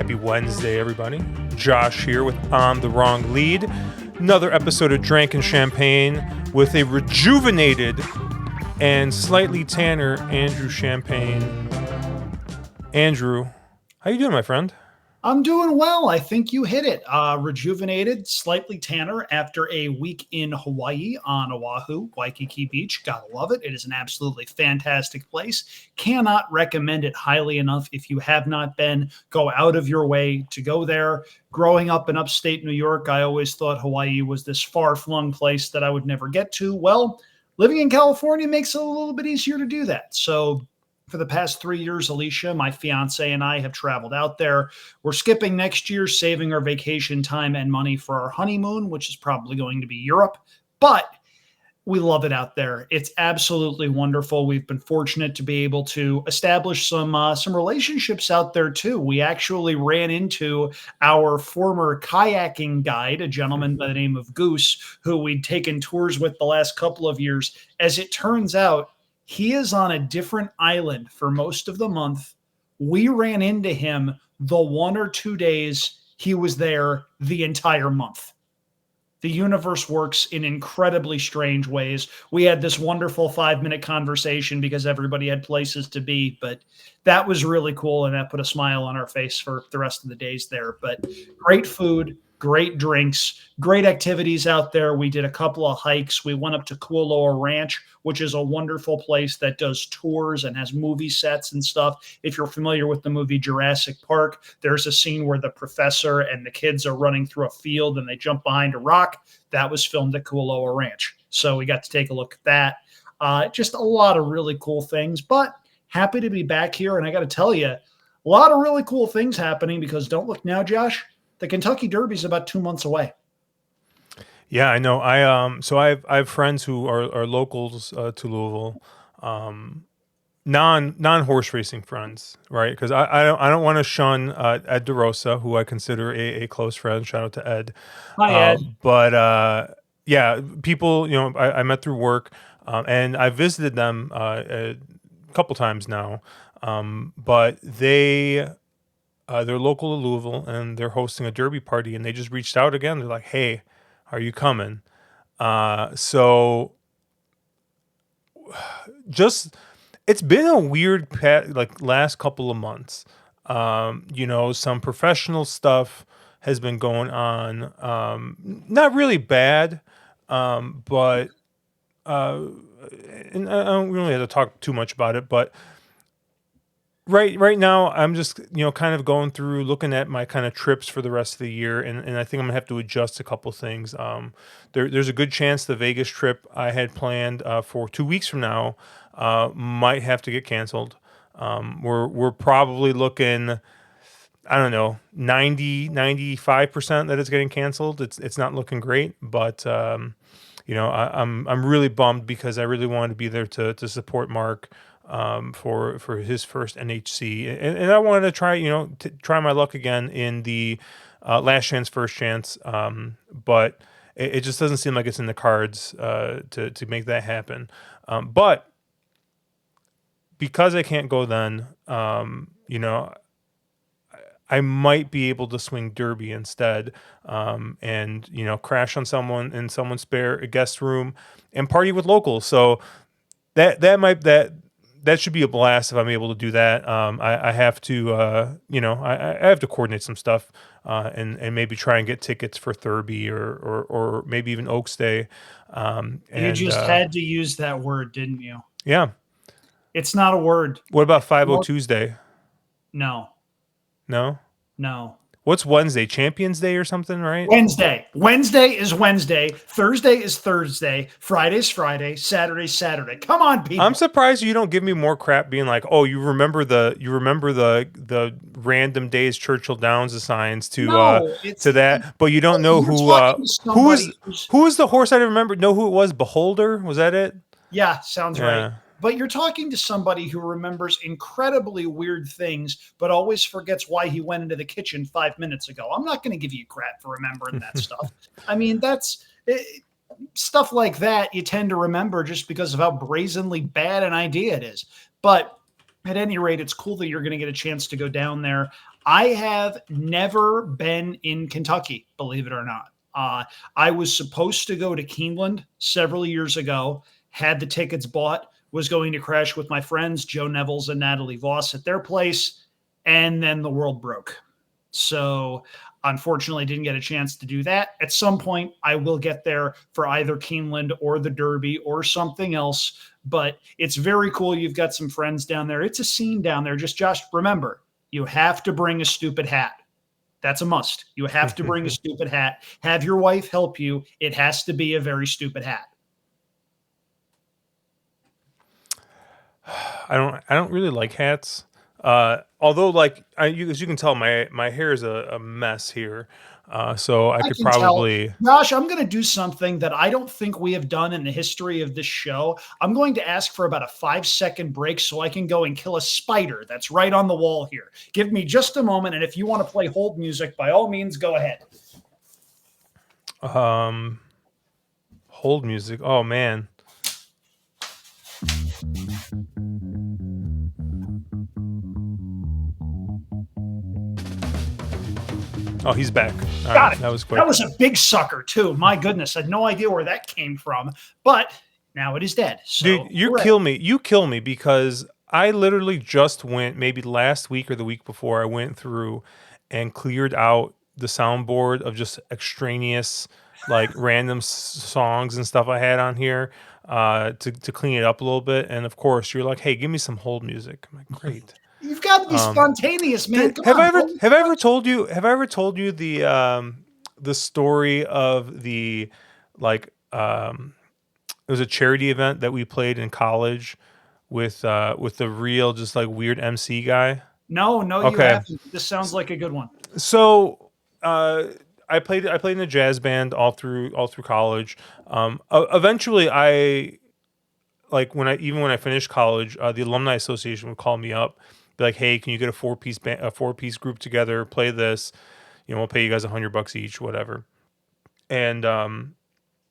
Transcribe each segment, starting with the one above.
Happy Wednesday, everybody. Josh here with On the Wrong Lead. Another episode of Drank and Champagne with a rejuvenated and slightly tanner Andrew Champagne. Andrew, how you doing, my friend? I'm doing well. I think you hit it. Rejuvenated, slightly tanner after a week in Hawaii on Oahu, Waikiki Beach. Gotta love it. It is an absolutely fantastic place. Cannot recommend it highly enough. If you have not been, go out of your way to go there. Growing up in upstate New York, I always thought Hawaii was this far-flung place that I would never get to. Well, living in California makes it a little bit easier to do that. So for the past 3 years, Alicia, my fiance, and I have traveled out there. We're skipping next year, saving our vacation time and money for our honeymoon, which is probably going to be Europe. But we love it out there. It's absolutely wonderful. We've been fortunate to be able to establish some relationships out there too. We actually ran into our former kayaking guide, a gentleman by the name of Goose, who we'd taken tours with the last couple of years. As it turns out, he is on a different island for most of the month. We ran into him the 1 or 2 days he was there the entire month. The universe works in incredibly strange ways. We had this wonderful 5-minute conversation because everybody had places to be, but that was really cool, and that put a smile on our face for the rest of the days there. But great food, great drinks, great activities out there. We did a couple of hikes. We went up to Kualoa Ranch, which is a wonderful place that does tours and has movie sets and stuff. If you're familiar with the movie Jurassic Park, there's a scene where the professor and the kids are running through a field and they jump behind a rock. That was filmed at Kualoa Ranch. So we got to take a look at that. Just a lot of really cool things, but happy to be back here. And I got to tell you, a lot of really cool things happening because don't look now, Josh. The Kentucky Derby is about 2 months away. Yeah, I know. I have friends who are locals to Louisville, non horse racing friends, right? Because I don't want to shun Ed DeRosa, who I consider a close friend. Shout out to Ed. Hi, Ed. Yeah, people I met through work, and I visited them a couple times now, but they're local to Louisville and they're hosting a derby party, and they just reached out again. They're like, "Hey, are you coming?" So just it's been a weird last couple of months. Some professional stuff has been going on. Not really bad, but and I don't really have to talk too much about it, but right now I'm just kind of going through looking at my kind of trips for the rest of the year, and I think I'm gonna have to adjust a couple things. There's a good chance the Vegas trip I had planned for 2 weeks from now might have to get canceled. We're probably looking, I don't know, 95% that it's getting canceled. It's not looking great, but I'm really bummed because I really wanted to be there to support Mark for his first NHC, and I wanted to try my luck again in the last chance, first chance, but it just doesn't seem like it's in the cards to make that happen. But because I can't go then, I might be able to swing Derby instead, and crash on someone in someone's spare guest room and party with locals. So that should be a blast if I'm able to do that. I have to, I have to coordinate some stuff and maybe try and get tickets for Thurby or maybe even Oaks Day. You just had to use that word, didn't you? Yeah. It's not a word. What about 50 Tuesday? No. No? No. What's Wednesday? Champions Day or something, right? Wednesday. Wednesday is Wednesday. Thursday is Thursday. Friday's Friday. Saturday's Saturday. Come on, people. I'm surprised you don't give me more crap being like, "Oh, you remember the random days Churchill Downs assigns to that, but you don't know who is the horse I remember. Know who it was? Beholder? Was that it? Yeah, sounds right. But you're talking to somebody who remembers incredibly weird things, but always forgets why he went into the kitchen 5 minutes ago. I'm not going to give you crap for remembering that stuff. I mean, that's stuff like that you tend to remember just because of how brazenly bad an idea it is. But At any rate, it's cool that you're going to get a chance to go down there. I have never been in Kentucky, believe it or not. I was supposed to go to Keeneland several years ago, had the tickets bought, was going to crash with my friends, Joe Nevels and Natalie Voss, at their place, and then the world broke. So, unfortunately, didn't get a chance to do that. At some point, I will get there for either Keeneland or the Derby or something else. But it's very cool. You've got some friends down there. It's a scene down there. Just Josh, remember, you have to bring a stupid hat. That's a must. You have to bring a stupid hat. Have your wife help you. It has to be a very stupid hat. I don't really like hats. Although, like, as you can tell, my hair is a mess here. So I I could can tell. probably. Josh, I'm going to do something that I don't think we have done in the history of this show. I'm going to ask for about a 5-second break so I can go and kill a spider that's right on the wall here. Give me just a moment. And if you want to play hold music, by all means, go ahead. Um, hold music. Oh man. Oh, he's back. All right, Got it. that was quick. That was a big sucker, too. My goodness. I had no idea where that came from. But now it is dead. Dude, So, you hooray. kill me. You kill me because I literally just went, maybe last week or the week before, I went through and cleared out the soundboard of just extraneous, like random songs and stuff I had on here, to clean it up a little bit. And of course, you're like, "Hey, give me some hold music." I'm like, "Great." You've got to be spontaneous, man. Come Have I on. ever Hold have I ever it. told you the story of the, like, it was a charity event that we played in college with the real, just like, weird MC guy. No, no, you Okay. haven't. This sounds like a good one. So I played in a jazz band all through college. Eventually I, like, when I finished college, the alumni association would call me up, be like, "Hey, can you get a 4-piece group together, play this, we'll pay you guys $100 each, whatever." And I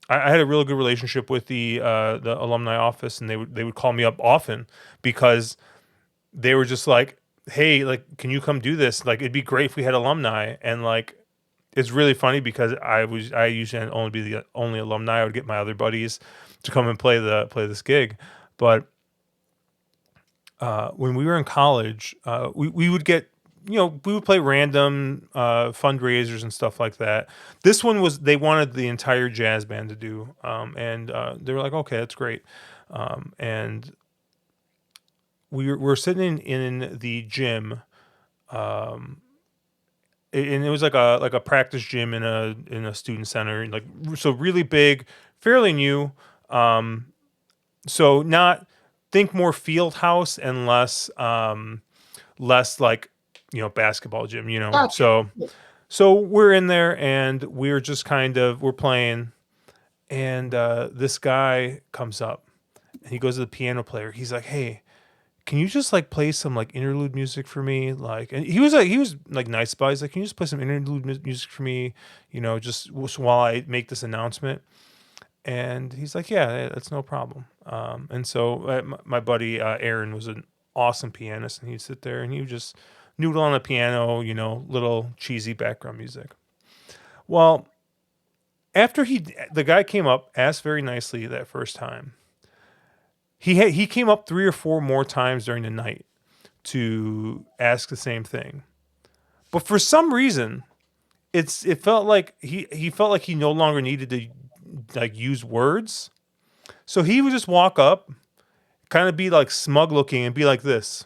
had a really good relationship with the alumni office, and they would call me up often because they were just like, "Hey, like, can you come do this? Like, it'd be great if we had alumni." And, like, it's really funny because I usually only be the only alumni. I would get my other buddies to come and play this gig, but when we were in college, we would get, we would play random fundraisers and stuff like that. This one was, they wanted the entire jazz band to do, and they were like, "Okay, that's great." And we're sitting in the gym, and it was like a practice gym in a student center, like, so really big, fairly new. Um, so not, think more field house and less like, basketball gym, Gotcha. so we're in there and we're playing, and this guy comes up and he goes to the piano player. He's like, "Hey, can you just, like, play some, like, interlude music for me?" Like, and he was like nice, but he's like, "Can you just play some interlude music for me, just while I make this announcement?" And he's like, "Yeah, that's no problem." And so my buddy Aaron was an awesome pianist, and he'd sit there and he would just noodle on the piano, little cheesy background music. Well, after the guy came up, asked very nicely that first time. He came up 3 or 4 more times during the night to ask the same thing, but for some reason, it felt like he felt like he no longer needed to, like, use words. So he would just walk up, kind of be like smug looking, and be like this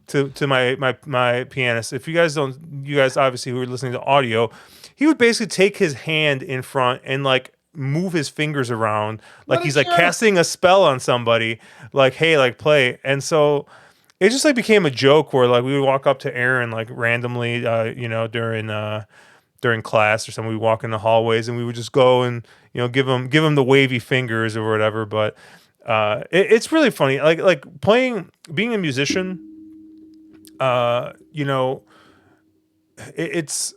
to my pianist. If you guys obviously who are listening to audio, he would basically take his hand in front and, like, move his fingers around like What a he's, like, jerk. casting a spell on somebody, like, "Hey, like, play." And so it just, like, became a joke where, like, we would walk up to Aaron, like, randomly, during class or something. We walk in the hallways and we would just go and, give him the wavy fingers or whatever. But it's really funny, like playing, being a musician. uh you know it's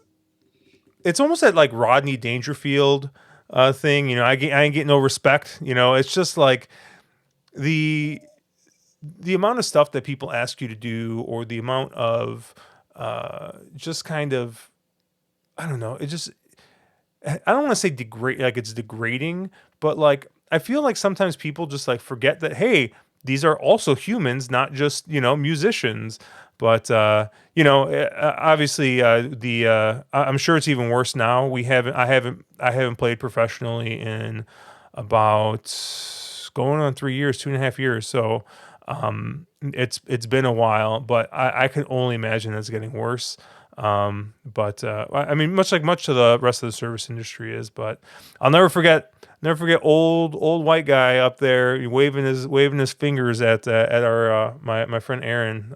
it's almost that, like, Rodney Dangerfield thing. I ain't get no respect. It's just like the the amount of stuff that people ask you to do, or the amount of just kind of, I don't know, it just, I don't want to say degrade, like it's degrading, but like I feel like sometimes people just like forget that, hey, these are also humans, not just, musicians. But obviously, I'm sure it's even worse now. I haven't played professionally in about going on 3 years, 2.5 years. So it's been a while, but I can only imagine it's getting worse. But I mean, much to the rest of the service industry is. But I'll never forget old white guy up there waving his fingers at our my friend Aaron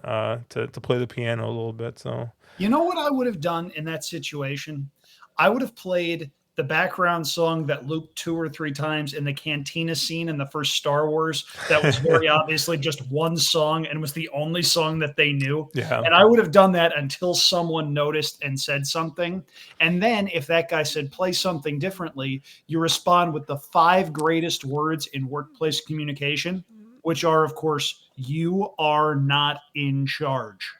to play the piano a little bit. So You know what I would have done in that situation? I would have played the background song that looped 2 or 3 times in the cantina scene in the first Star Wars. That was very obviously just one song and was the only song that they knew. yeah. And I would have done that until someone noticed and said something. And then if that guy said, play something differently, you respond with the 5 greatest words in workplace communication, which are, of course, you are not in charge.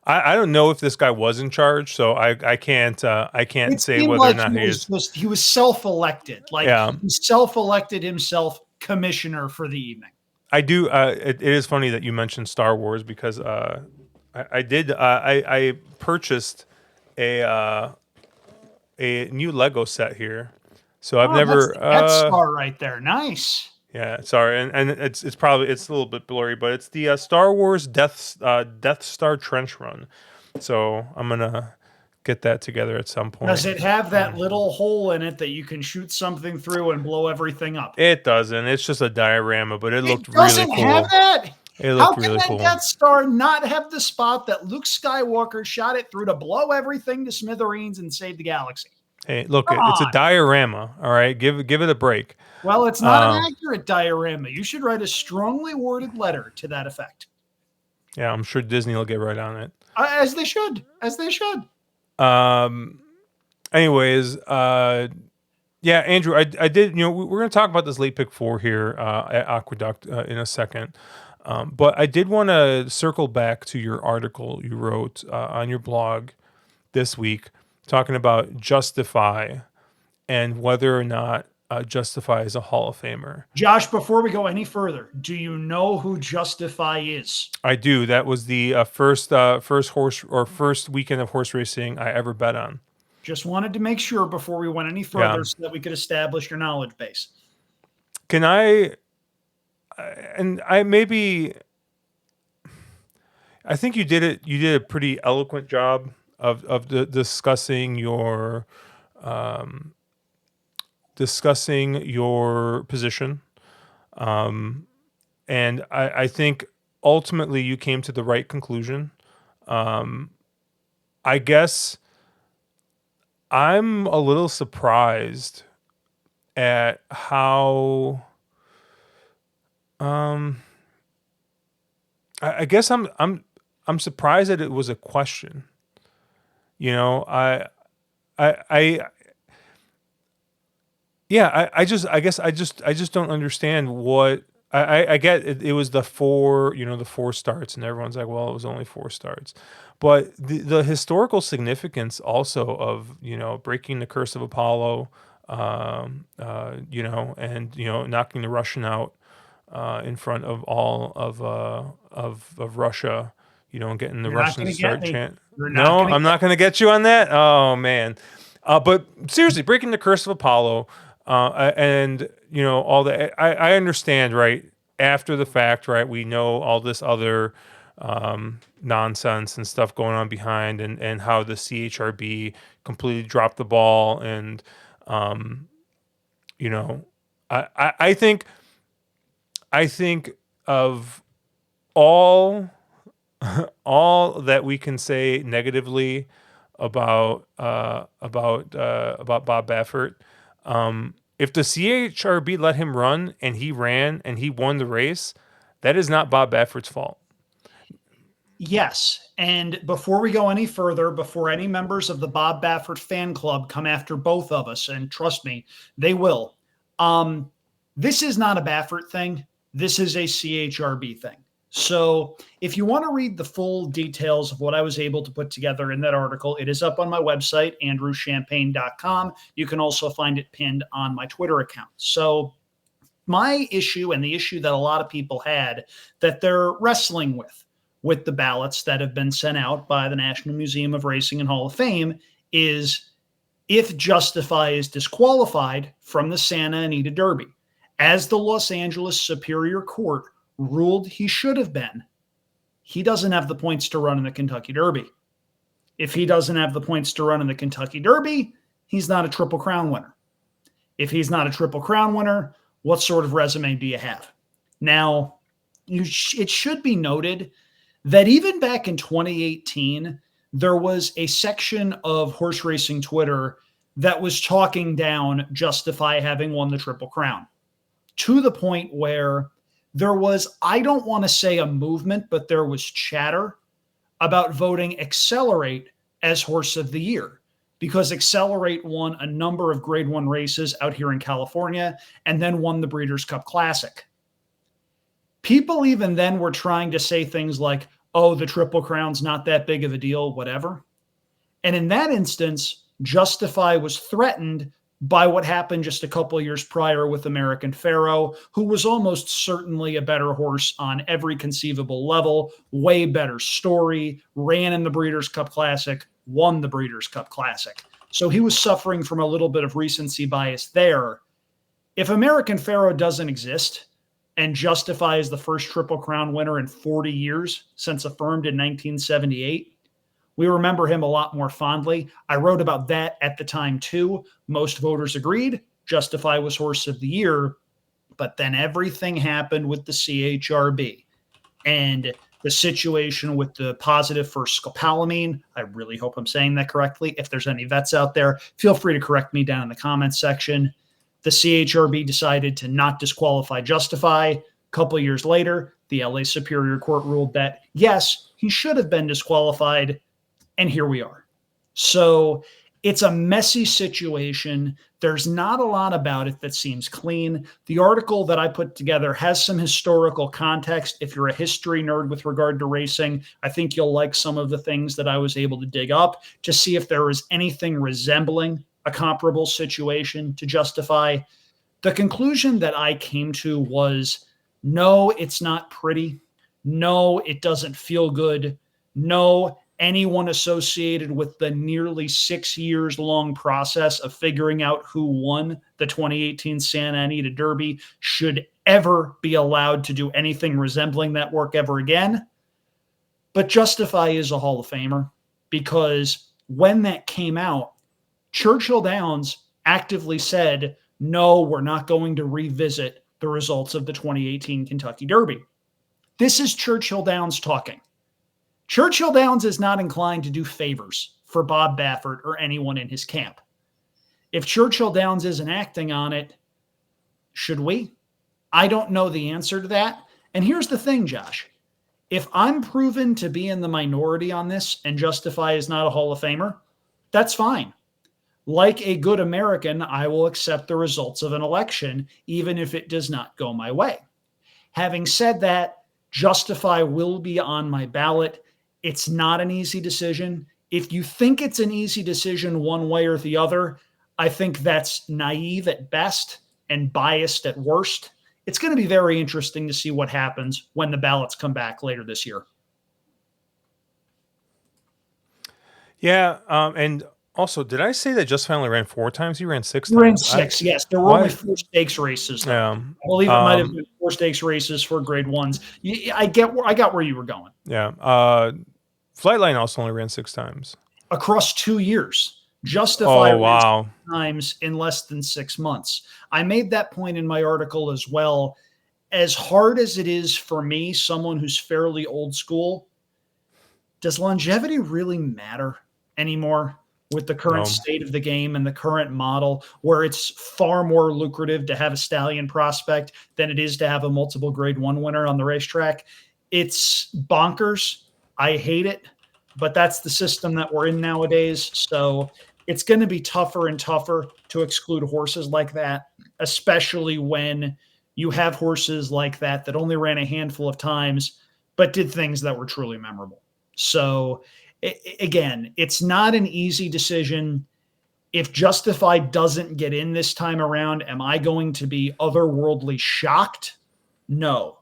I don't know if this guy was in charge, so I can't It say seemed whether or like not he is. he was self-elected. Like Yeah, he self-elected himself commissioner for the evening. I do. It is funny that you mentioned Star Wars because I did. I purchased a uh, a new Lego set here. So I've Oh, that's never. the Death Star right there. Nice. Yeah, sorry, and it's a little bit blurry, but it's the Star Wars Death Star trench run. So I'm gonna get that together at some Does point. it have that little hole in it that you can shoot something through and blow everything up? It doesn't. It's just a diorama, but it It looked really doesn't have cool. that. It How looked can really that cool. Death Star not have the spot that Luke Skywalker shot it through to blow everything to smithereens and save the galaxy? Hey, look, Come it's a on. diorama. All right, give it a break. Well, it's not an Uh, accurate diorama. You should write a strongly worded letter to that effect. yeah, I'm sure Disney will get right on it. As they should. As they should. Um, anyways, yeah, Andrew, I did. We're going to talk about this late pick four here at Aqueduct in a second. But I did want to circle back to your article you wrote on your blog this week, talking about Justify and whether or not Justify is a Hall of Famer. Josh, before we go any further, do you know who Justify is? I do. That was the first weekend of horse racing I ever bet on. Just wanted to make sure before we went any Yeah. further so that we could establish your knowledge base. Can I? And I maybe. I think you did it. You did a pretty eloquent job of discussing your position, and I think ultimately you came to the right conclusion. I guess I'm a little surprised at how. Um, I guess I'm surprised that it was a question. You know, I yeah, I guess I just don't understand what I get. It was the four starts, and everyone's like, well, it was only four starts, but the historical significance also of breaking the curse of Apollo, and knocking the Russian out in front of all of Russia, and getting the You're not Russians going to to get start me. chant. You're not No, going to I'm get not going to get you on that. Oh man, but seriously, breaking the curse of Apollo, and all the I understand, right, after the fact, right, we know all this other nonsense and stuff going on behind, and how the CHRB completely dropped the ball, and you know I think of all all that we can say negatively about Bob Baffert. If the CHRB let him run and he ran and he won the race, that is not Bob Baffert's fault. Yes. And before we go any further, before any members of the Bob Baffert fan club come after both of us, and trust me, they will, this is not a Baffert thing. This is a CHRB thing. So if you want to read the full details of what I was able to put together in that article, it is up on my website, andrewchampagne.com. You can also find it pinned on my Twitter account. So my issue, and the issue that a lot of people had that they're wrestling with the ballots that have been sent out by the National Museum of Racing and Hall of Fame, is if Justify is disqualified from the Santa Anita Derby, as the Los Angeles Superior Court ruled he should have been, he doesn't have the points to run in the Kentucky Derby. If he doesn't have the points to run in the Kentucky Derby, he's not a Triple Crown winner. If he's not a Triple Crown winner, what sort of resume do you have? Now, it should be noted that even back in 2018, there was a section of horse racing Twitter that was talking down Justify having won the Triple Crown, to the point where there was, I don't want to say a movement, but there was chatter about voting Accelerate as Horse of the Year, because Accelerate won a number of Grade 1 races out here in California and then won the Breeders' Cup Classic. People even then were trying to say things like, oh, the Triple Crown's not that big of a deal, whatever. And in that instance, Justify was threatened by what happened just a couple of years prior with American Pharoah, who was almost certainly a better horse on every conceivable level, way better story, ran in the Breeders' Cup Classic, won the Breeders' Cup Classic. So he was suffering from a little bit of recency bias there. If American Pharoah doesn't exist and Justify is the first Triple Crown winner in 40 years since affirmed in 1978, we remember him a lot more fondly. I wrote about that at the time too. Most voters agreed Justify was Horse of the Year, but then everything happened with the CHRB and the situation with the positive for scopolamine. I really hope I'm saying that correctly. If there's any vets out there, feel free to correct me down in the comments section. The CHRB decided to not disqualify Justify. A couple of years later, the LA Superior Court ruled that, yes, he should have been disqualified, and here we are. So it's a messy situation. There's not a lot about it that seems clean. The article that I put together has some historical context. If you're a history nerd with regard to racing, I think you'll like some of the things that I was able to dig up to see if there was anything resembling a comparable situation to Justify. The conclusion that I came to was, no, it's not pretty. No, it doesn't feel good. No, anyone associated with the nearly 6 years long process of figuring out who won the 2018 Santa Anita Derby should ever be allowed to do anything resembling that work ever again. But Justify is a Hall of Famer, because when that came out, Churchill Downs actively said, no, we're not going to revisit the results of the 2018 Kentucky Derby. This is Churchill Downs talking. Churchill Downs is not inclined to do favors for Bob Baffert or anyone in his camp. If Churchill Downs isn't acting on it, should we? I don't know the answer to that. And here's the thing, Josh. If I'm proven to be in the minority on this and Justify is not a Hall of Famer, that's fine. Like a good American, I will accept the results of an election, even if it does not go my way. Having said that, Justify will be on my ballot. It's not an easy decision. If you think it's an easy decision one way or the other, I think that's naive at best and biased at worst. It's going to be very interesting to see what happens when the ballots come back later this year. Yeah, and also, did I say that Justify only ran 4 times? He ran 6 He ran times. 6, yes. There were only 4 stakes races, though. Yeah. I believe it might have been 4 stakes races for Grade 1s. I got where you were going. Yeah. Flightline also only ran 6 times. Across 2 years. Justify wow. ran 6 times in less than 6 months. I made that point in my article as well. As hard as it is for me, someone who's fairly old school, does longevity really matter anymore with the current state of the game and the current model, where it's far more lucrative to have a stallion prospect than it is to have a multiple Grade 1 winner on the racetrack? It's bonkers. I hate it, but that's the system that we're in nowadays. So it's going to be tougher and tougher to exclude horses like that, especially when you have horses like that only ran a handful of times, but did things that were truly memorable. So, again, it's not an easy decision. If Justified doesn't get in this time around, am I going to be otherworldly shocked? No.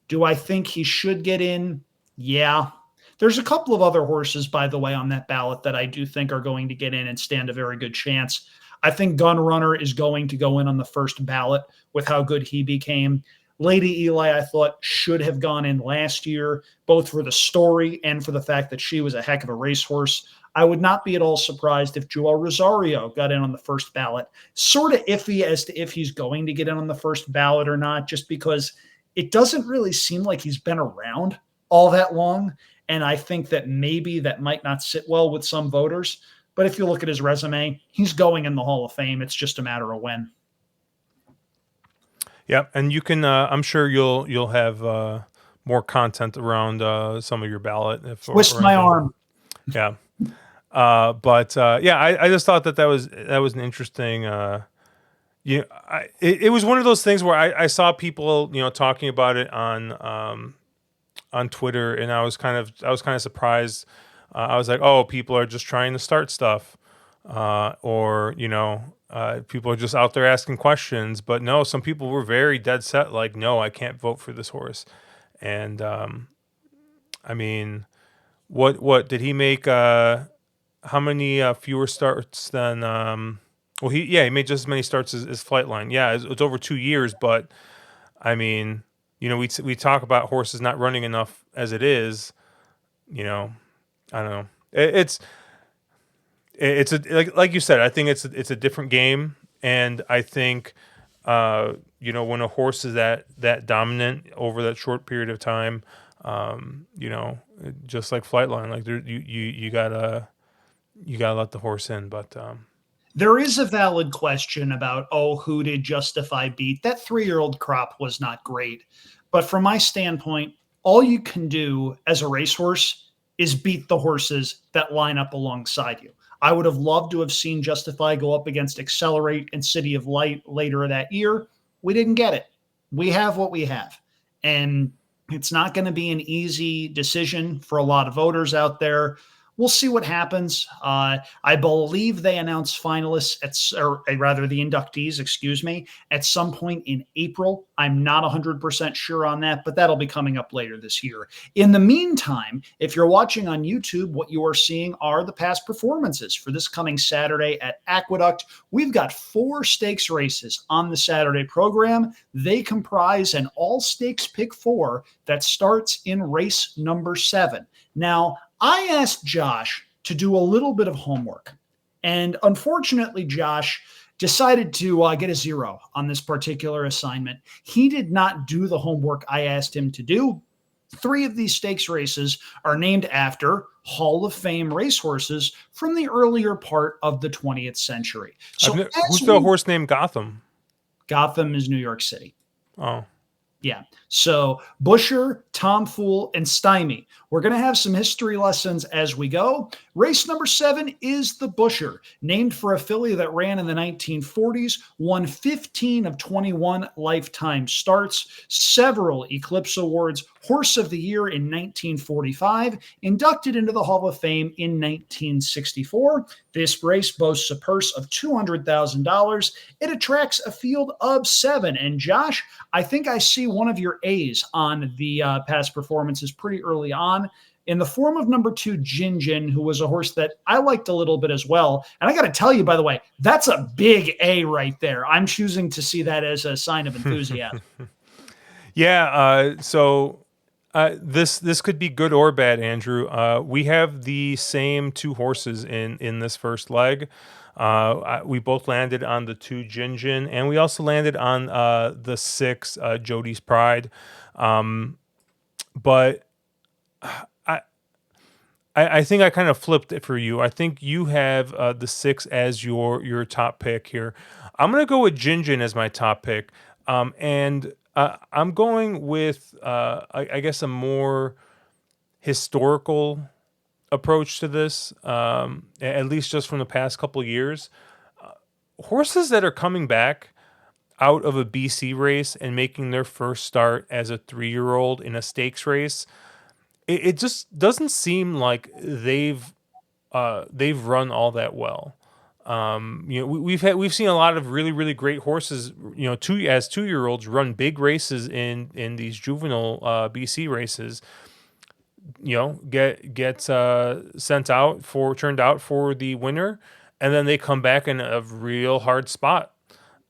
Do I think he should get in? Yeah. There's a couple of other horses, by the way, on that ballot that I do think are going to get in and stand a very good chance. I think Gun Runner is going to go in on the first ballot with how good he became. Lady Eli, I thought, should have gone in last year, both for the story and for the fact that she was a heck of a racehorse. I would not be at all surprised if Joel Rosario got in on the first ballot. Sort of iffy as to if he's going to get in on the first ballot or not, just because it doesn't really seem like he's been around all that long. And I think that maybe that might not sit well with some voters. But if you look at his resume, he's going in the Hall of Fame. It's just a matter of when. Yeah, and you can. I'm sure you'll have more content around some of your ballot if Twist or my anything. arm. Yeah, but yeah, I just thought that was an interesting. Yeah, it was one of those things where I saw people talking about it on Twitter, and I was kind of surprised. I was like, oh, people are just trying to start stuff, or people are just out there asking questions. But no, some people were very dead set, like, no, I can't vote for this horse. And I mean, what did he make? How many fewer starts than? Well, he made just as many starts as Flightline. Yeah, it's over 2 years, but I mean, we talk about horses not running enough as it is. You know, I don't know. It's a like you said. I think it's a different game, and I think when a horse is that dominant over that short period of time, just like Flightline, like you gotta let the horse in. But There is a valid question about, oh, who did Justify beat? That 3-year-old crop was not great. But from my standpoint, all you can do as a racehorse is beat the horses that line up alongside you. I would have loved to have seen Justify go up against Accelerate and City of Light later that year. We didn't get it. We have what we have. And it's not going to be an easy decision for a lot of voters out there. We'll see what happens. I believe they announce finalists or rather the inductees, excuse me, at some point in April. I'm not 100% sure on that, but that'll be coming up later this year. In the meantime, if you're watching on YouTube, what you are seeing are the past performances for this coming Saturday at Aqueduct. We've got 4 stakes races on the Saturday program. They comprise an all-stakes pick 4 that starts in race number 7. Now, I asked Josh to do a little bit of homework, and unfortunately, Josh decided to get a 0 on this particular assignment. He did not do the homework I asked him to do. 3 of these stakes races are named after Hall of Fame racehorses from the earlier part of the 20th century. So, who's the horse named Gotham? Gotham is New York City. Oh, Yeah. So Busher, Tom Fool, and Stymie. We're going to have some history lessons as we go. Race number 7 is the Busher, named for a filly that ran in the 1940s, won 15 of 21 lifetime starts, several Eclipse Awards, Horse of the Year in 1945, inducted into the Hall of Fame in 1964. This race boasts a purse of $200,000. It attracts a field of 7. And Josh, I think I see one of your A's on the past performances pretty early on in the form of number 2, Jin, who was a horse that I liked a little bit as well. And I got to tell you, by the way, that's a big A right there. I'm choosing to see that as a sign of enthusiasm. yeah. So this could be good or bad, Andrew. We have the same 2 horses in this first leg. We both landed on the 2 Jin, and we also landed on the 6 Jody's Pride. But I think I kind of flipped it for you. I think you have the 6 as your top pick here. I'm gonna go with Jin as my top pick, and I'm going with I guess a more historical approach to this, at least just from the past couple years. Horses that are coming back, out of a BC race and making their first start as a 3-year-old in a stakes race, it just doesn't seem like they've run all that well. We've seen a lot of really great horses, as 2-year-olds run big races in these juvenile BC races. Get sent out for turned out for the winner, and then they come back in a real hard spot,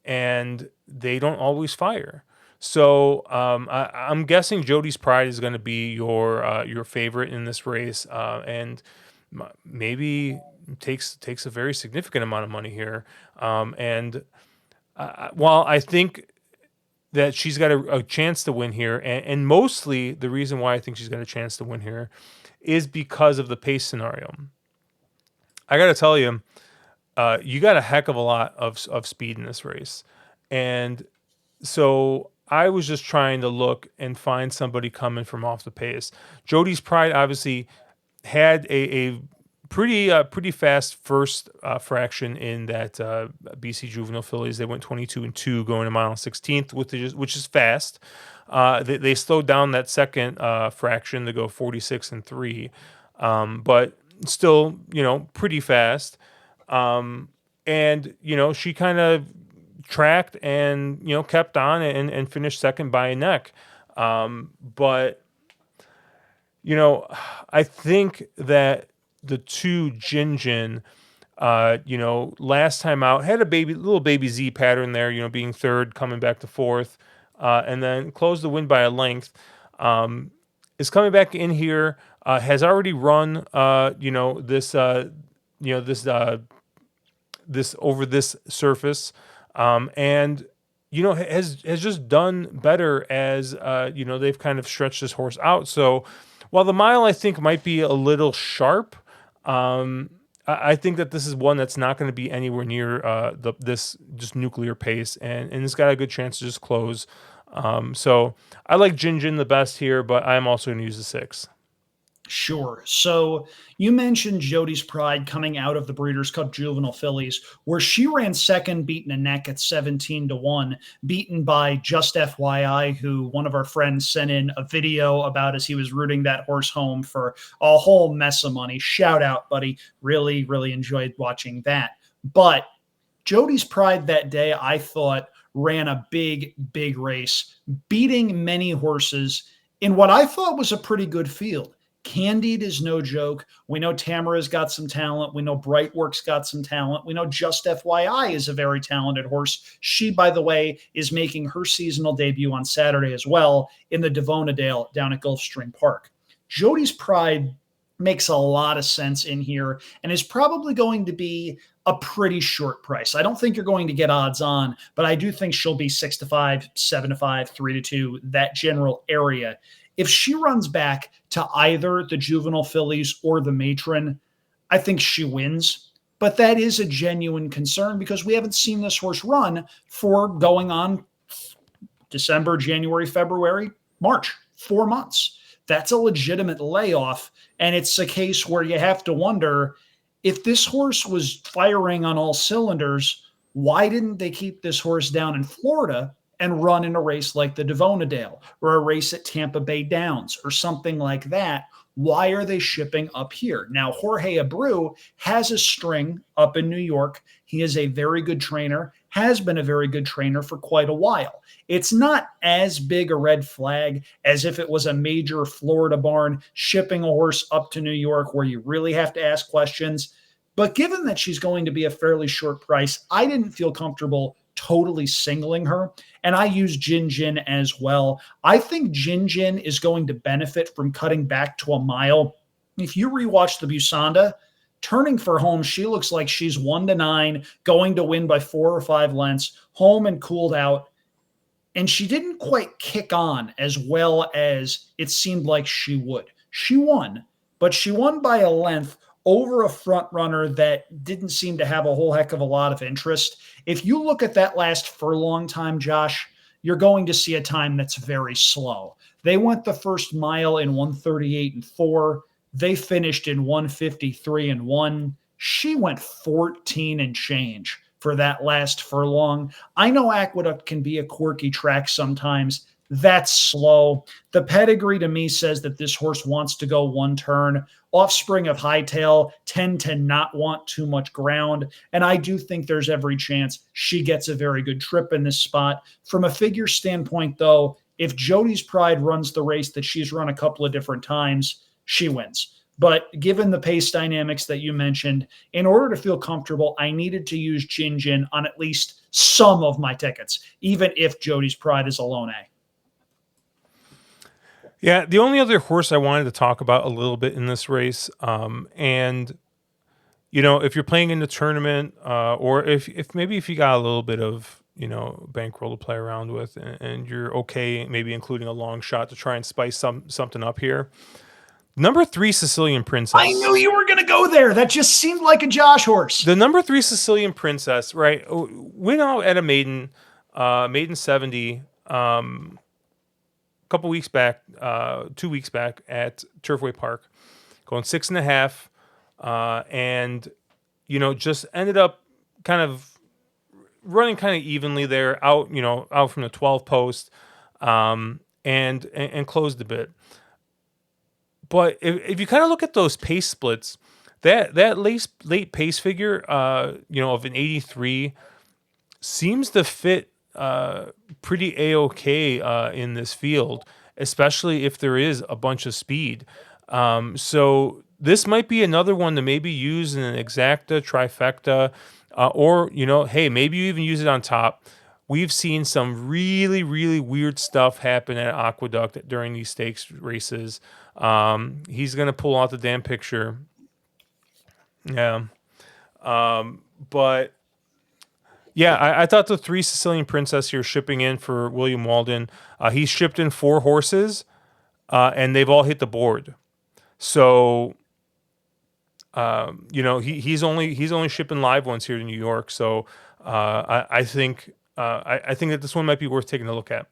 and they don't always fire. So I'm guessing Jody's Pride is going to be your favorite in this race, and maybe takes a very significant amount of money here. And while I think that she's got a chance to win here, and mostly the reason why I think she's got a chance to win here is because of the pace scenario. I got to tell you, you got a heck of a lot of speed in this race, and so I was just trying to look and find somebody coming from off the pace. Jody's Pride obviously had a pretty fast first fraction in that BC Juvenile Fillies. They went 22-2 going a mile and 16th, which is fast. They slowed down that second fraction to go 46-3, but still, pretty fast. And she kind of tracked and kept on and finished second by a neck. But I think that the two Jin, last time out had a little baby Z pattern there, being third, coming back to fourth, and then closed the win by a length. Is coming back in here, has already run, this over this surface, and has just done better as they've kind of stretched this horse out. So while the mile I think might be a little sharp, I think that this is one that's not going to be anywhere near this just nuclear pace, and it's got a good chance to just close. So I like Jin the best here, but I'm also going to use the 6. Sure. So you mentioned Jody's Pride coming out of the Breeders' Cup Juvenile Fillies, where she ran second, beaten a neck at 17-1, beaten by Just FYI, who one of our friends sent in a video about as he was rooting that horse home for a whole mess of money. Shout out, buddy. Really, really enjoyed watching that. But Jody's Pride that day, I thought, ran a big race, beating many horses in what I thought was a pretty good field. Candied is no joke. We know Tamara's got some talent. We know Brightwork's got some talent. We know Just FYI is a very talented horse. She, by the way, is making her seasonal debut on Saturday as well in the Devonadale down at Gulfstream Park. Jody's Pride makes a lot of sense in here and is probably going to be a pretty short price. I don't think you're going to get odds on, but I do think she'll be 6-5, 7-5, 3-2, that general area. If she runs back to either the Juvenile Fillies or the Matron, I think she wins. But that is a genuine concern because we haven't seen this horse run for going on December, January, February, March, 4 months. That's a legitimate layoff. And it's a case where you have to wonder if this horse was firing on all cylinders, why didn't they keep this horse down in Florida and run in a race like the Devonadale or a race at Tampa Bay Downs or something like that? Why are they shipping up here? Now, Jorge Abreu has a string up in New York. He is a very good trainer, has been a very good trainer for quite a while. It's not as big a red flag as if it was a major Florida barn shipping a horse up to New York where you really have to ask questions. But given that she's going to be a fairly short price, I didn't feel comfortable totally singling her. And I use Jin as well. I think Jin is going to benefit from cutting back to a mile. If you rewatch the Busanda, turning for home, she looks like she's 1-9, going to win by 4 or 5 lengths, home and cooled out. And she didn't quite kick on as well as it seemed like she would. She won, but she won by a length over a front runner that didn't seem to have a whole heck of a lot of interest. If you look at that last furlong time, Josh, you're going to see a time that's very slow. They went the first mile in 1:38.4. They finished in 1:53.1. She went 14 and change for that last furlong. I know Aqueduct can be a quirky track sometimes. That's slow. The pedigree to me says that this horse wants to go one turn. Offspring of Hightail tend to not want too much ground. And I do think there's every chance she gets a very good trip in this spot. From a figure standpoint, though, if Jody's Pride runs the race that she's run a couple of different times, she wins. But given the pace dynamics that you mentioned, in order to feel comfortable, I needed to use Jin Jin on at least some of my tickets, even if Jody's Pride is a lone A. Yeah, the only other horse I wanted to talk about a little bit in this race, and if you're playing in the tournament, or if maybe if you got a little bit of bankroll to play around with, and you're okay, maybe including a long shot to try and spice something up here. Number 3, Sicilian I Princess. knew you were going to go there. That just seemed like a Josh horse. The number 3 Sicilian Princess, right? Went out at a maiden 70. Couple weeks back, 2 weeks back at Turfway Park, going 6.5, and just ended up kind of running kind of evenly there, out from the 12 post, and closed a bit. But if you kind of look at those pace splits, that late pace figure, of an 83 seems to fit pretty a-okay in this field, especially if there is a bunch of speed. So this might be another one to maybe use in an exacta, trifecta, or hey, maybe you even use it on top. We've seen some really, really weird stuff happen at Aqueduct during these stakes races. He's gonna pull out the damn picture. Yeah, but. Yeah, I thought the 3 Sicilian Princess here shipping in for William Walden. He's shipped in 4 horses, and they've all hit the board. So, he's only shipping live ones here to New York. So, I think that this one might be worth taking a look at.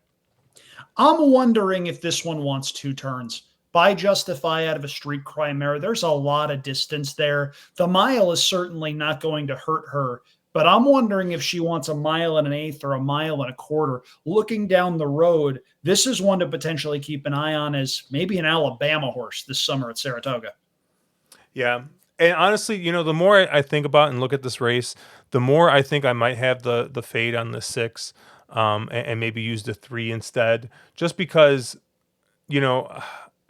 I'm wondering if this one wants 2 turns. By Justify out of a Street Cry mare, there's a lot of distance there. The mile is certainly not going to hurt her, but I'm wondering if she wants a mile and an eighth or a mile and a quarter. Looking down the road, this is one to potentially keep an eye on as maybe an Alabama horse this summer at Saratoga. Yeah. And honestly, the more I think about and look at this race, the more I think I might have the fade on the 6, and maybe use the 3 instead, just because,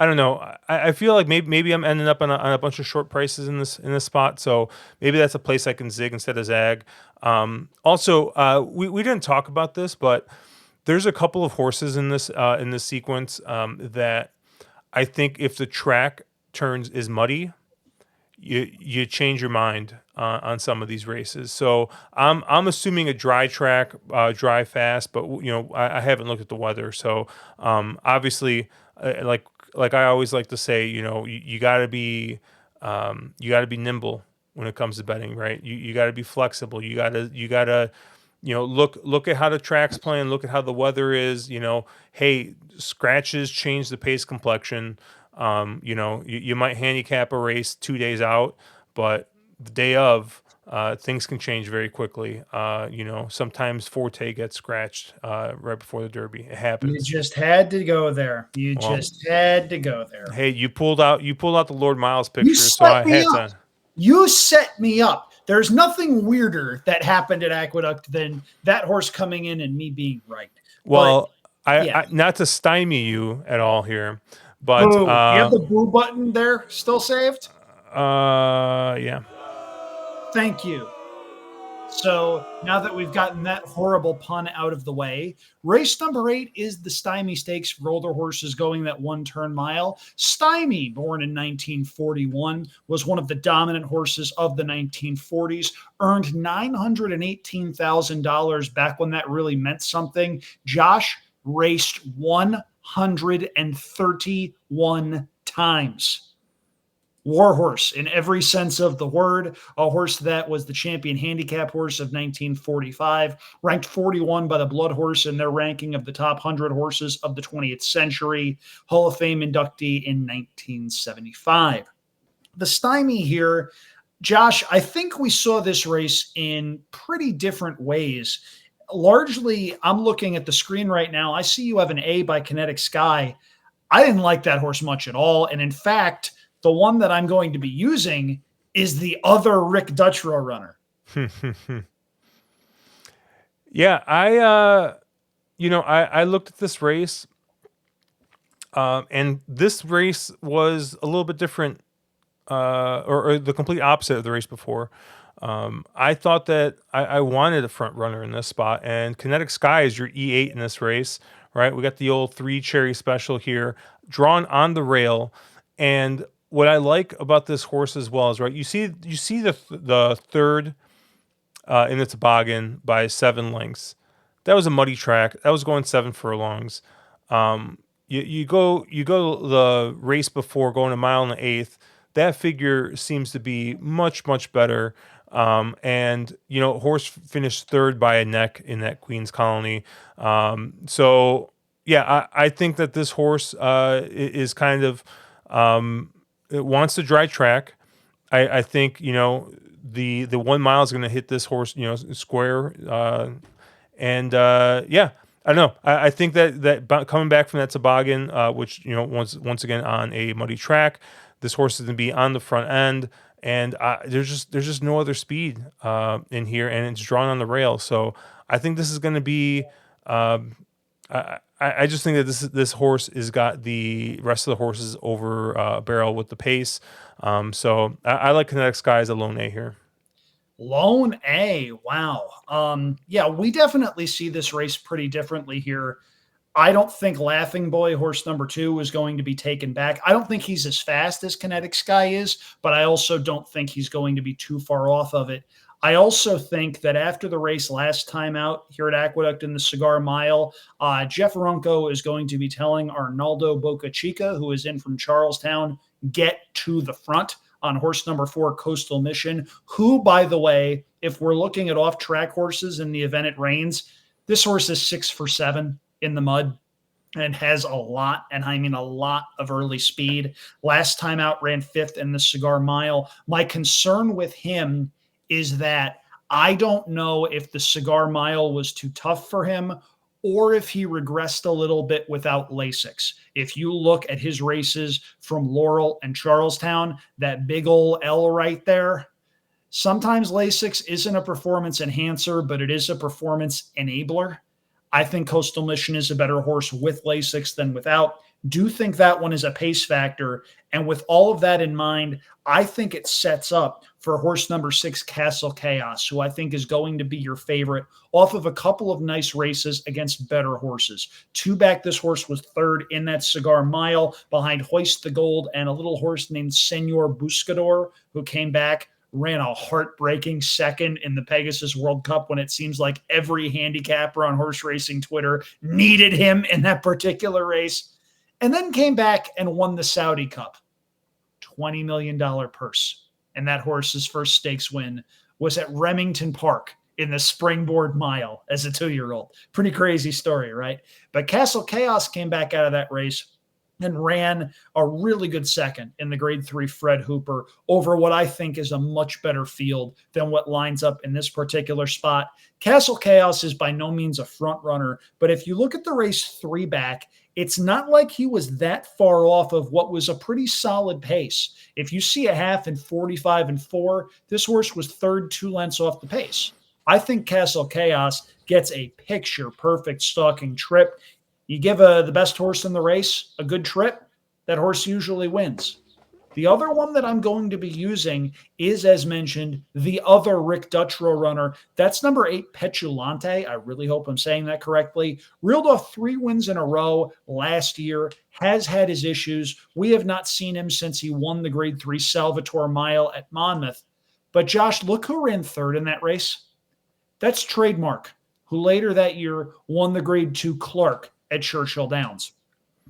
I don't know. I feel like maybe I'm ending up on a bunch of short prices in this spot, so maybe that's a place I can zig instead of zag. Also, we didn't talk about this, but there's a couple of horses in this sequence that I think if the track turns is muddy, you change your mind on some of these races. So I'm assuming a dry track, dry fast, but I haven't looked at the weather, so obviously, like I always like to say, you got to be nimble when it comes to betting, right? You got to be flexible. You got to look at how the track's playing, look at how the weather is. Hey, scratches change the pace complexion. You might handicap a race 2 days out, but the day of, things can change very quickly. Sometimes Forte gets scratched right before the Derby. It You happens. just had to go there. You Well, just had to go there. hey, you pulled out the Lord Miles You picture, so set I me had up. to. You set me up. There's nothing weirder that happened at Aqueduct than that horse coming in and me being right. But Well, yeah. I not to stymie you at all here, but Boo. You have the boo button there still saved? yeah. Thank you. So now that we've gotten that horrible pun out of the way, race number 8 is the Stymie Stakes for older horses going that 1 turn mile. Stymie, born in 1941, was one of the dominant horses of the 1940s, earned $918,000 back when that really meant something. Josh raced 131 times. Warhorse in every sense of the word, a horse that was the champion handicap horse of 1945, ranked 41 by the Blood Horse in their ranking of the top 100 horses of the 20th century, Hall of Fame inductee in 1975. The Stymie here, Josh, I think we saw this race in pretty different ways. Largely, I'm looking at the screen right now. I see you have an A by Kinetic Sky. I didn't like that horse much at all. And in fact, the one that I'm going to be using is the other Rick Dutchrow runner. Yeah, I looked at this race, and this race was a little bit different, or the complete opposite of the race before. I thought that I wanted a front runner in this spot, and Kinetic Sky is your E8 in this race, right? We got the old three cherry special here, drawn on the rail, and what I like about this horse as well is, right, you see the third in the toboggan by 7 lengths. That was a muddy track. That was going 7 furlongs. You go the race before going a mile and an eighth. That figure seems to be much better. And horse finished third by a neck in that Queen's Colony. So yeah, I think that this horse is kind of it wants to dry track. I think the 1 mile is going to hit this horse square, and yeah, I don't know. I think that coming back from that toboggan, which once again on a muddy track, this horse is going to be on the front end, and there's just no other speed in here, and it's drawn on the rail. So I think this is going to be. I just think that this horse has got the rest of the horses over a barrel with the pace. So I like Kinetic Sky as a lone A here. Lone A. Wow. Yeah, we definitely see this race pretty differently here. I don't think Laughing Boy, horse number 2, is going to be taken back. I don't think he's as fast as Kinetic Sky is, but I also don't think he's going to be too far off of it. I also think that after the race last time out here at Aqueduct in the Cigar Mile, Jeff Runco is going to be telling Arnaldo Bocachica, who is in from Charlestown, get to the front on horse number 4, Coastal Mission, who, by the way, if we're looking at off-track horses in the event it rains, this horse is 6 for 7 in the mud and has a lot, and I mean a lot of early speed. Last time out ran 5th in the Cigar Mile. My concern with him is that I don't know if the Cigar Mile was too tough for him or if he regressed a little bit without Lasix. If you look at his races from Laurel and Charlestown, that big old L right there, sometimes Lasix isn't a performance enhancer, but it is a performance enabler. I think Coastal Mission is a better horse with Lasix than without. Do think that one is a pace factor. And with all of that in mind, I think it sets up for horse number 6, Castle Chaos, who I think is going to be your favorite off of a couple of nice races against better horses. Two back, this horse was third in that Cigar Mile behind Hoist the Gold and a little horse named Senor Buscador, who came back, ran a heartbreaking second in the Pegasus World Cup when it seems like every handicapper on horse racing Twitter needed him in that particular race, and then came back and won the Saudi Cup. $20 million purse. And that horse's first stakes win was at Remington Park in the Springboard Mile as a 2-year-old. Pretty crazy story, right? But Castle Chaos came back out of that race and ran a really good second in the grade 3 Fred Hooper over what I think is a much better field than what lines up in this particular spot. Castle Chaos is by no means a front runner, but if you look at the race 3 back, it's not like he was that far off of what was a pretty solid pace. If you see a half in 45 and 4, this horse was third 2 lengths off the pace. I think Castle Chaos gets a picture perfect stalking trip. You give the best horse in the race a good trip, that horse usually wins. The other one that I'm going to be using is, as mentioned, the other Rick Dutchrow runner. That's number 8, Petulante. I really hope I'm saying that correctly. Reeled off 3 wins in a row last year, has had his issues. We have not seen him since he won the grade 3 Salvatore Mile at Monmouth. But Josh, look who ran third in that race. That's Trademark, who later that year won the grade 2 Clark at Churchill Downs.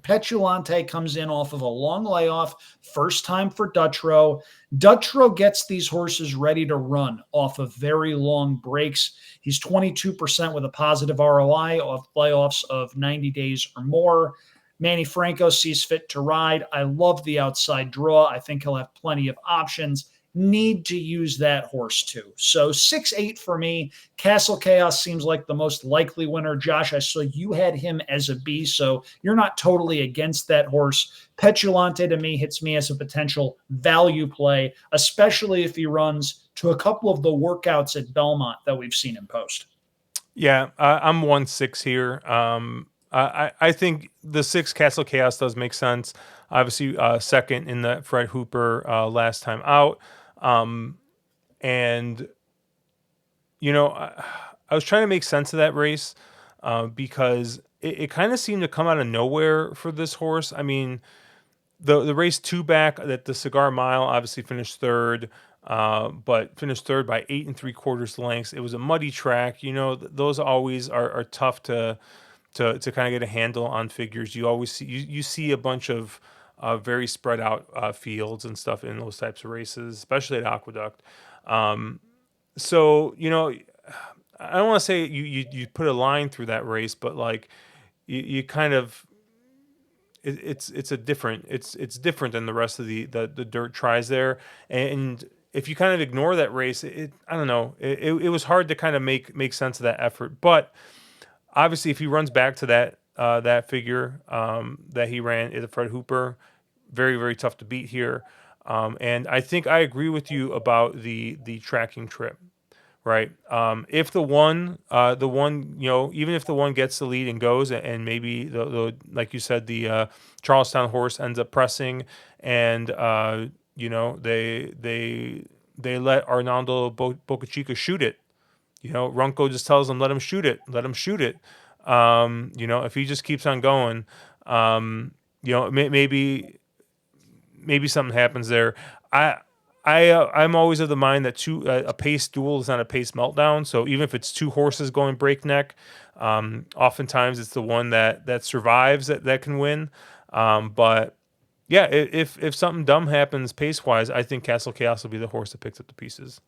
Petulante comes in off of a long layoff, first time for Dutchrow. Dutchrow gets these horses ready to run off of very long breaks. He's 22% with a positive ROI off playoffs of 90 days or more. Manny Franco sees fit to ride. I love the outside draw. I think he'll have plenty of options. need to use that horse too. So 6-8 for me. Castle Chaos seems like the most likely winner. Josh, I saw you had him as a B, so you're not totally against that horse. Petulante to me hits me as a potential value play, especially if he runs to a couple of the workouts at Belmont that we've seen him post. Yeah, I'm 1-6 here. I think the 6 Castle Chaos does make sense. Obviously, second in the Fred Hooper last time out. Um, and, I was trying to make sense of that race because it kind of seemed to come out of nowhere for this horse. I mean, the race two back that the Cigar Mile obviously finished third, but finished third by 8 3/4 lengths. It was a muddy track. Those always are tough to kind of get a handle on figures. You always you see a bunch of very spread out fields and stuff in those types of races, especially at Aqueduct. Um, so I don't want to say you put a line through that race, but like you kind of it's a different it's different than the rest of the dirt tries there. And if you kind of ignore that race, I don't know, it was hard to kind of make sense of that effort. But obviously, if he runs back to that figure that he ran at the Fred Hooper, very very tough to beat here. And I think I agree with you about the tracking trip, right? If the one, even if the one gets the lead and goes, and maybe the like you said, the Charlestown horse ends up pressing, and they let Arnaldo Bocachica shoot it. Runco just tells him, let him shoot it, let him shoot it. If he just keeps on going, maybe something happens there. I I'm always of the mind that a pace duel is not a pace meltdown. So even if it's two horses going breakneck, oftentimes it's the one that survives that can win. But yeah, if something dumb happens pace wise, I think Castle Chaos will be the horse that picks up the pieces.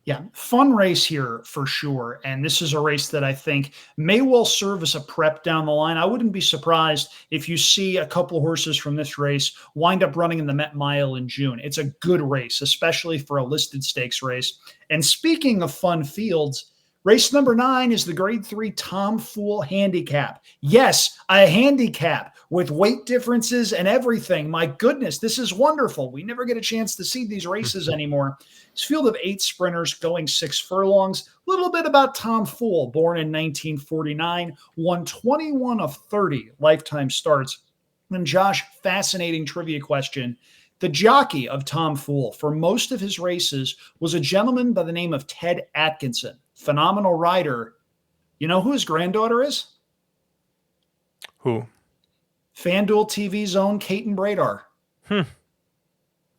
Yeah, fun race here for sure. And this is a race that I think may well serve as a prep down the line. I wouldn't be surprised if you see a couple horses from this race wind up running in the Met Mile in June. It's a good race, especially for a listed stakes race. And speaking of fun fields, race number 9 is the Grade 3 Tom Fool Handicap. Yes, a handicap with weight differences and everything. My goodness, this is wonderful. We never get a chance to see these races anymore. It's a field of 8 sprinters going 6 furlongs. A little bit about Tom Fool, born in 1949, won 21 of 30 lifetime starts. And Josh, fascinating trivia question. The jockey of Tom Fool for most of his races was a gentleman by the name of Ted Atkinson. Phenomenal rider. You know who his granddaughter is? Who? FanDuel TV's own Caton Bradar. Hmm.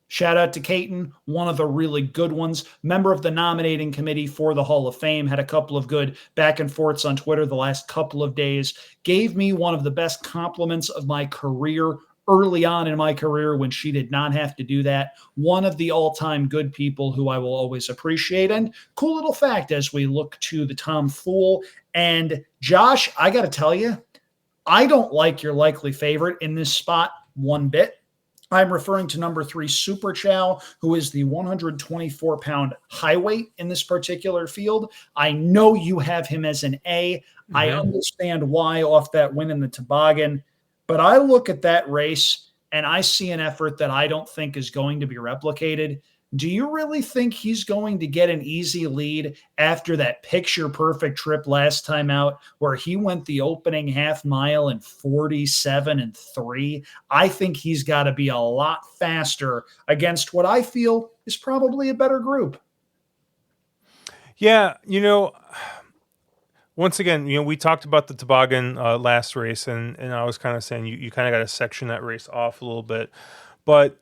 Shout out to Caton, one of the really good ones. Member of the nominating committee for the Hall of Fame. Had a couple of good back and forths on Twitter the last couple of days. Gave me one of the best compliments of my career early on in my career when she did not have to do that. One of the all-time good people who I will always appreciate. And cool little fact as we look to the Tom Fool. And Josh, I got to tell you, I don't like your likely favorite in this spot one bit. I'm referring to number 3, Super Chow, who is the 124-pound high weight in this particular field. I know you have him as an A. I understand why off that win in the toboggan, but I look at that race and I see an effort that I don't think is going to be replicated. Do you really think he's going to get an easy lead after that picture-perfect trip last time out where he went the opening half mile in 47 and 3? I think he's got to be a lot faster against what I feel is probably a better group. Yeah, once again, we talked about the toboggan last race, and I was kind of saying you kind of got to section that race off a little bit, but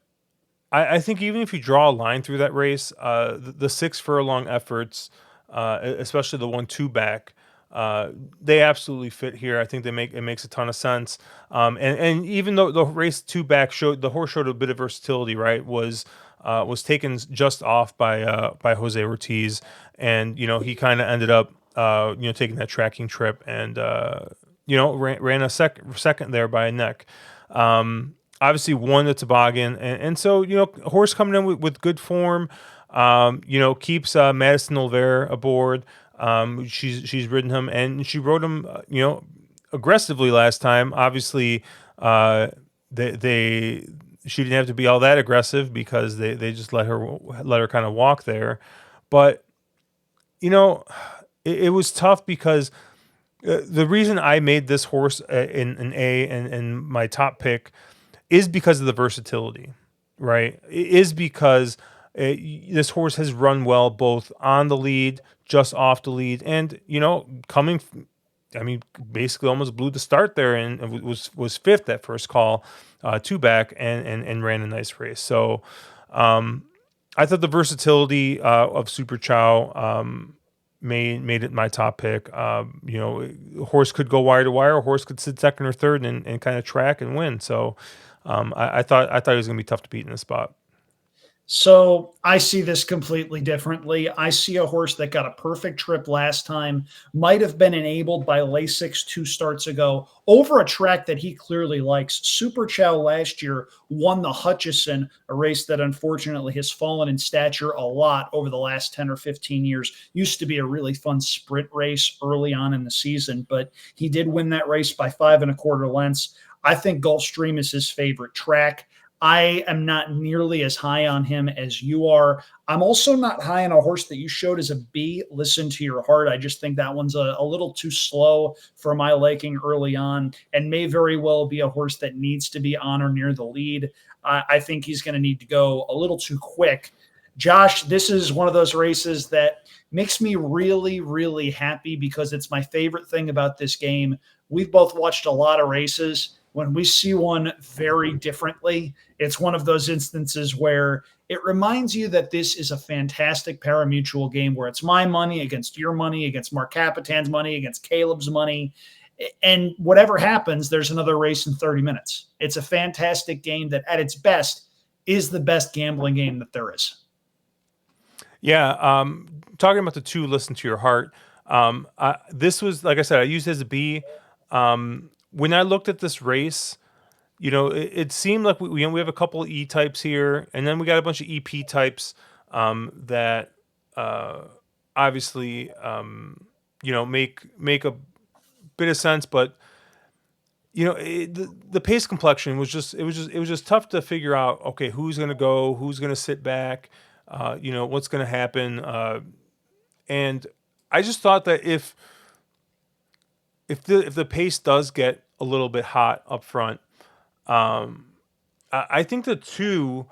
I think even if you draw a line through that race, the 6 furlong efforts, especially the 1-2 back, they absolutely fit here. I think it makes a ton of sense. And even though the race 2 back the horse showed a bit of versatility, right? Was taken just off by Jose Ortiz, and he kind of ended up taking that tracking trip, and ran a second there by a neck. obviously won the toboggan, and so horse coming in with good form, keeps Madison Olvera aboard. She's ridden him, and she rode him, aggressively last time. Obviously, uh, they she didn't have to be all that aggressive because they just let her kind of walk there, but you know, it was tough because the reason I made this horse in an A and my top pick is because of the versatility, right? It is because this horse has run well both on the lead, just off the lead, and I mean, basically almost blew the start there and was fifth that first call, two back, and ran a nice race. So I thought the versatility of Super Chow made it my top pick. A horse could go wire to wire, a horse could sit second or third and kind of track and win. So I thought he was going to be tough to beat in this spot. So I see this completely differently. I see a horse that got a perfect trip last time, might have been enabled by Lasix 2 starts ago over a track that he clearly likes. Super Chow last year won the Hutchison, a race that unfortunately has fallen in stature a lot over the last 10 or 15 years. Used to be a really fun sprint race early on in the season, but he did win that race by 5 1/4 lengths. I think Gulfstream is his favorite track. I am not nearly as high on him as you are. I'm also not high on a horse that you showed as a B. Listen to Your Heart. I just think that one's a little too slow for my liking early on and may very well be a horse that needs to be on or near the lead. I think he's going to need to go a little too quick. Josh, this is one of those races that makes me really, really happy because it's my favorite thing about this game. We've both watched a lot of races. When we see one very differently, it's one of those instances where it reminds you that this is a fantastic parimutuel game where it's my money against your money, against Mark Capitan's money, against Caleb's money. And whatever happens, there's another race in 30 minutes. It's a fantastic game that, at its best, is the best gambling game that there is. Yeah, talking about the two, listen to your heart. This was, like I said, I used it as a B. When I looked at this race, it seemed like we have a couple of E types here, and then we got a bunch of EP types that uh, obviously make a bit of sense, but the pace complexion was just tough to figure out. Okay, who's going to go, who's going to sit back, what's going to happen, and I just thought that if the pace does get a little bit hot up front, I think the two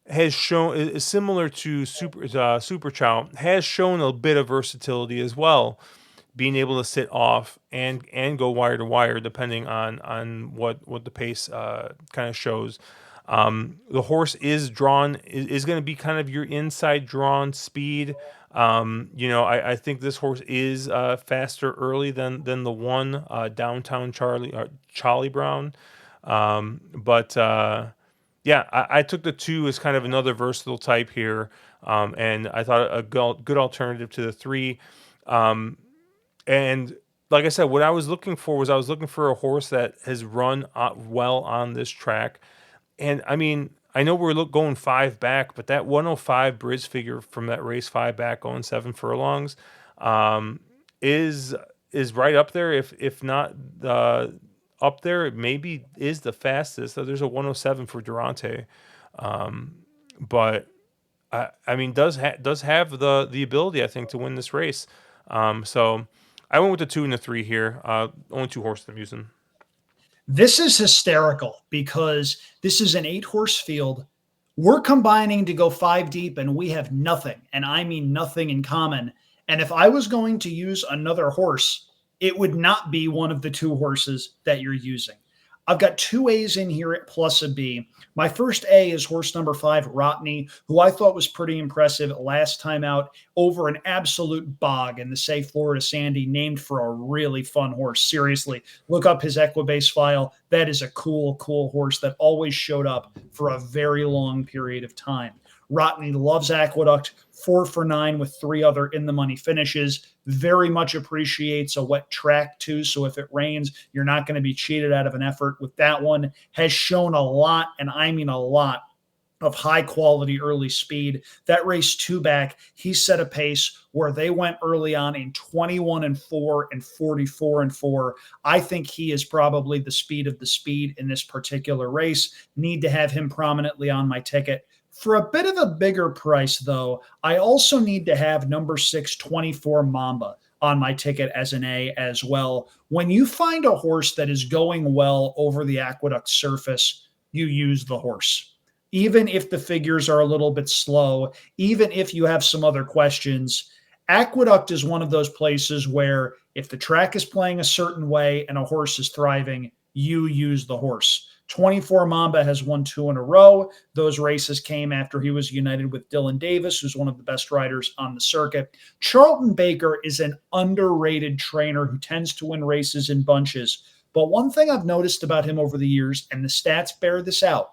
has shown is similar to Super Chow, has shown a bit of versatility as well, being able to sit off and go wire to wire depending on what the pace kind of shows. The horse is going to be kind of your inside drawn speed. I think this horse is faster early than the one downtown Charlie Brown. But yeah, I took the two as kind of another versatile type here, and I thought a good alternative to the three. And like I said, what I was looking for was I was looking for a horse that has run well on this track. And I mean, I know we're going five back, but that 105 Briz figure from that race, five back going 7 furlongs, um, is is right up there. If not up there, it maybe is the fastest. So there's a 107 for Durante, but I mean does have the ability, I think, to win this race. So I went with the two and the three here. Only two horses I'm using. This is hysterical because this is an 8 horse field. We're combining to go 5 deep and we have nothing, and I mean nothing in common. And if I was going to use another horse, it would not be one of the 2 horses that you're using. I've got 2 A's in here at plus a B. My first A is horse number 5, Rotney, who I thought was pretty impressive last time out over an absolute bog in the Say Florida Sandy, named for a really fun horse. Seriously, look up his Equibase file. That is a cool, cool horse that always showed up for a very long period of time. Rotney loves Aqueduct, 4 for 9 with 3 other in the money finishes. Very much appreciates a wet track too. So if it rains, you're not going to be cheated out of an effort with that one. Has shown a lot, and I mean a lot, of high quality early speed. That race two back, he set a pace where they went early on in 21-4 and 44-4. I think he is probably the speed of the speed in this particular race. Need to have him prominently on my ticket. For a bit of a bigger price, though, I also need to have number 6, 24 Mamba on my ticket as an A as well. When you find a horse that is going well over the Aqueduct surface, you use the horse. Even if the figures are a little bit slow, even if you have some other questions, Aqueduct is one of those places where if the track is playing a certain way and a horse is thriving, you use the horse. 24 Mamba has won 2 in a row. Those races came after he was united with Dylan Davis, who's one of the best riders on the circuit. Charlton Baker is an underrated trainer who tends to win races in bunches. But one thing I've noticed about him over the years, and the stats bear this out,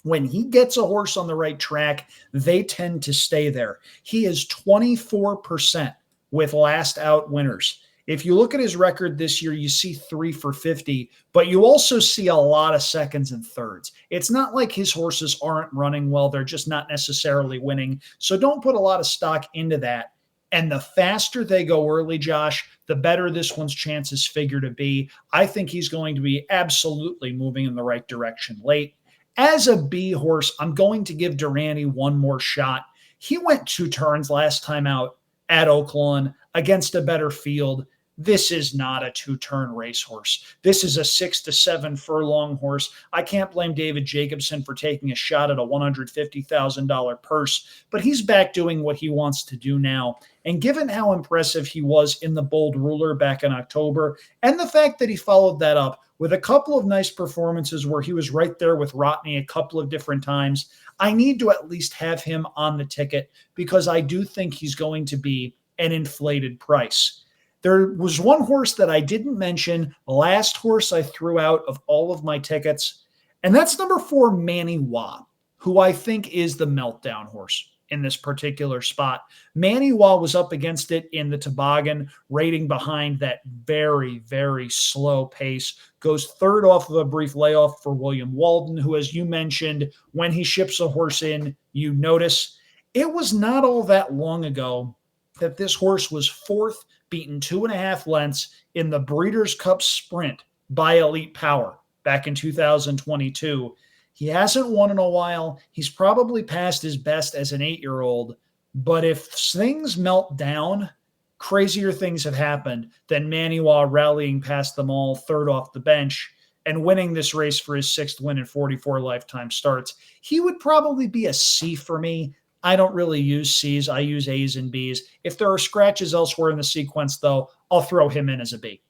when he gets a horse on the right track, they tend to stay there. He is 24% with last out winners. If you look at his record this year, you see 3 for 50, but you also see a lot of seconds and thirds. It's not like his horses aren't running well, they're just not necessarily winning. So don't put a lot of stock into that. And the faster they go early, Josh, the better this one's chances figure to be. I think he's going to be absolutely moving in the right direction late. As a B horse, I'm going to give Durante one more shot. He went 2 turns last time out at Oaklawn against a better field. This is not a 2-turn racehorse. This is a 6 to 7 furlong horse. I can't blame David Jacobson for taking a shot at a $150,000 purse, but he's back doing what he wants to do now. And given how impressive he was in the Bold Ruler back in October, and the fact that he followed that up with a couple of nice performances where he was right there with Rotney a couple of different times, I need to at least have him on the ticket because I do think he's going to be an inflated price. There was one horse that I didn't mention, last horse I threw out of all of my tickets, and that's number 4, Manny Wah, who I think is the meltdown horse in this particular spot. Manny Wah was up against it in the toboggan, rating behind that very, very slow pace. Goes third off of a brief layoff for William Walden, who, as you mentioned, when he ships a horse in, you notice. It was not all that long ago that this horse was 4th, beaten 2.5 lengths in the Breeders' Cup Sprint by Elite Power back in 2022. He hasn't won in a while. He's probably past his best as an 8-year-old. But if things melt down, crazier things have happened than Manny Wah rallying past them all, third off the bench, and winning this race for his 6th win in 44 lifetime starts. He would probably be a C for me. I don't really use C's. I use A's and B's. If there are scratches elsewhere in the sequence, though, I'll throw him in as a B.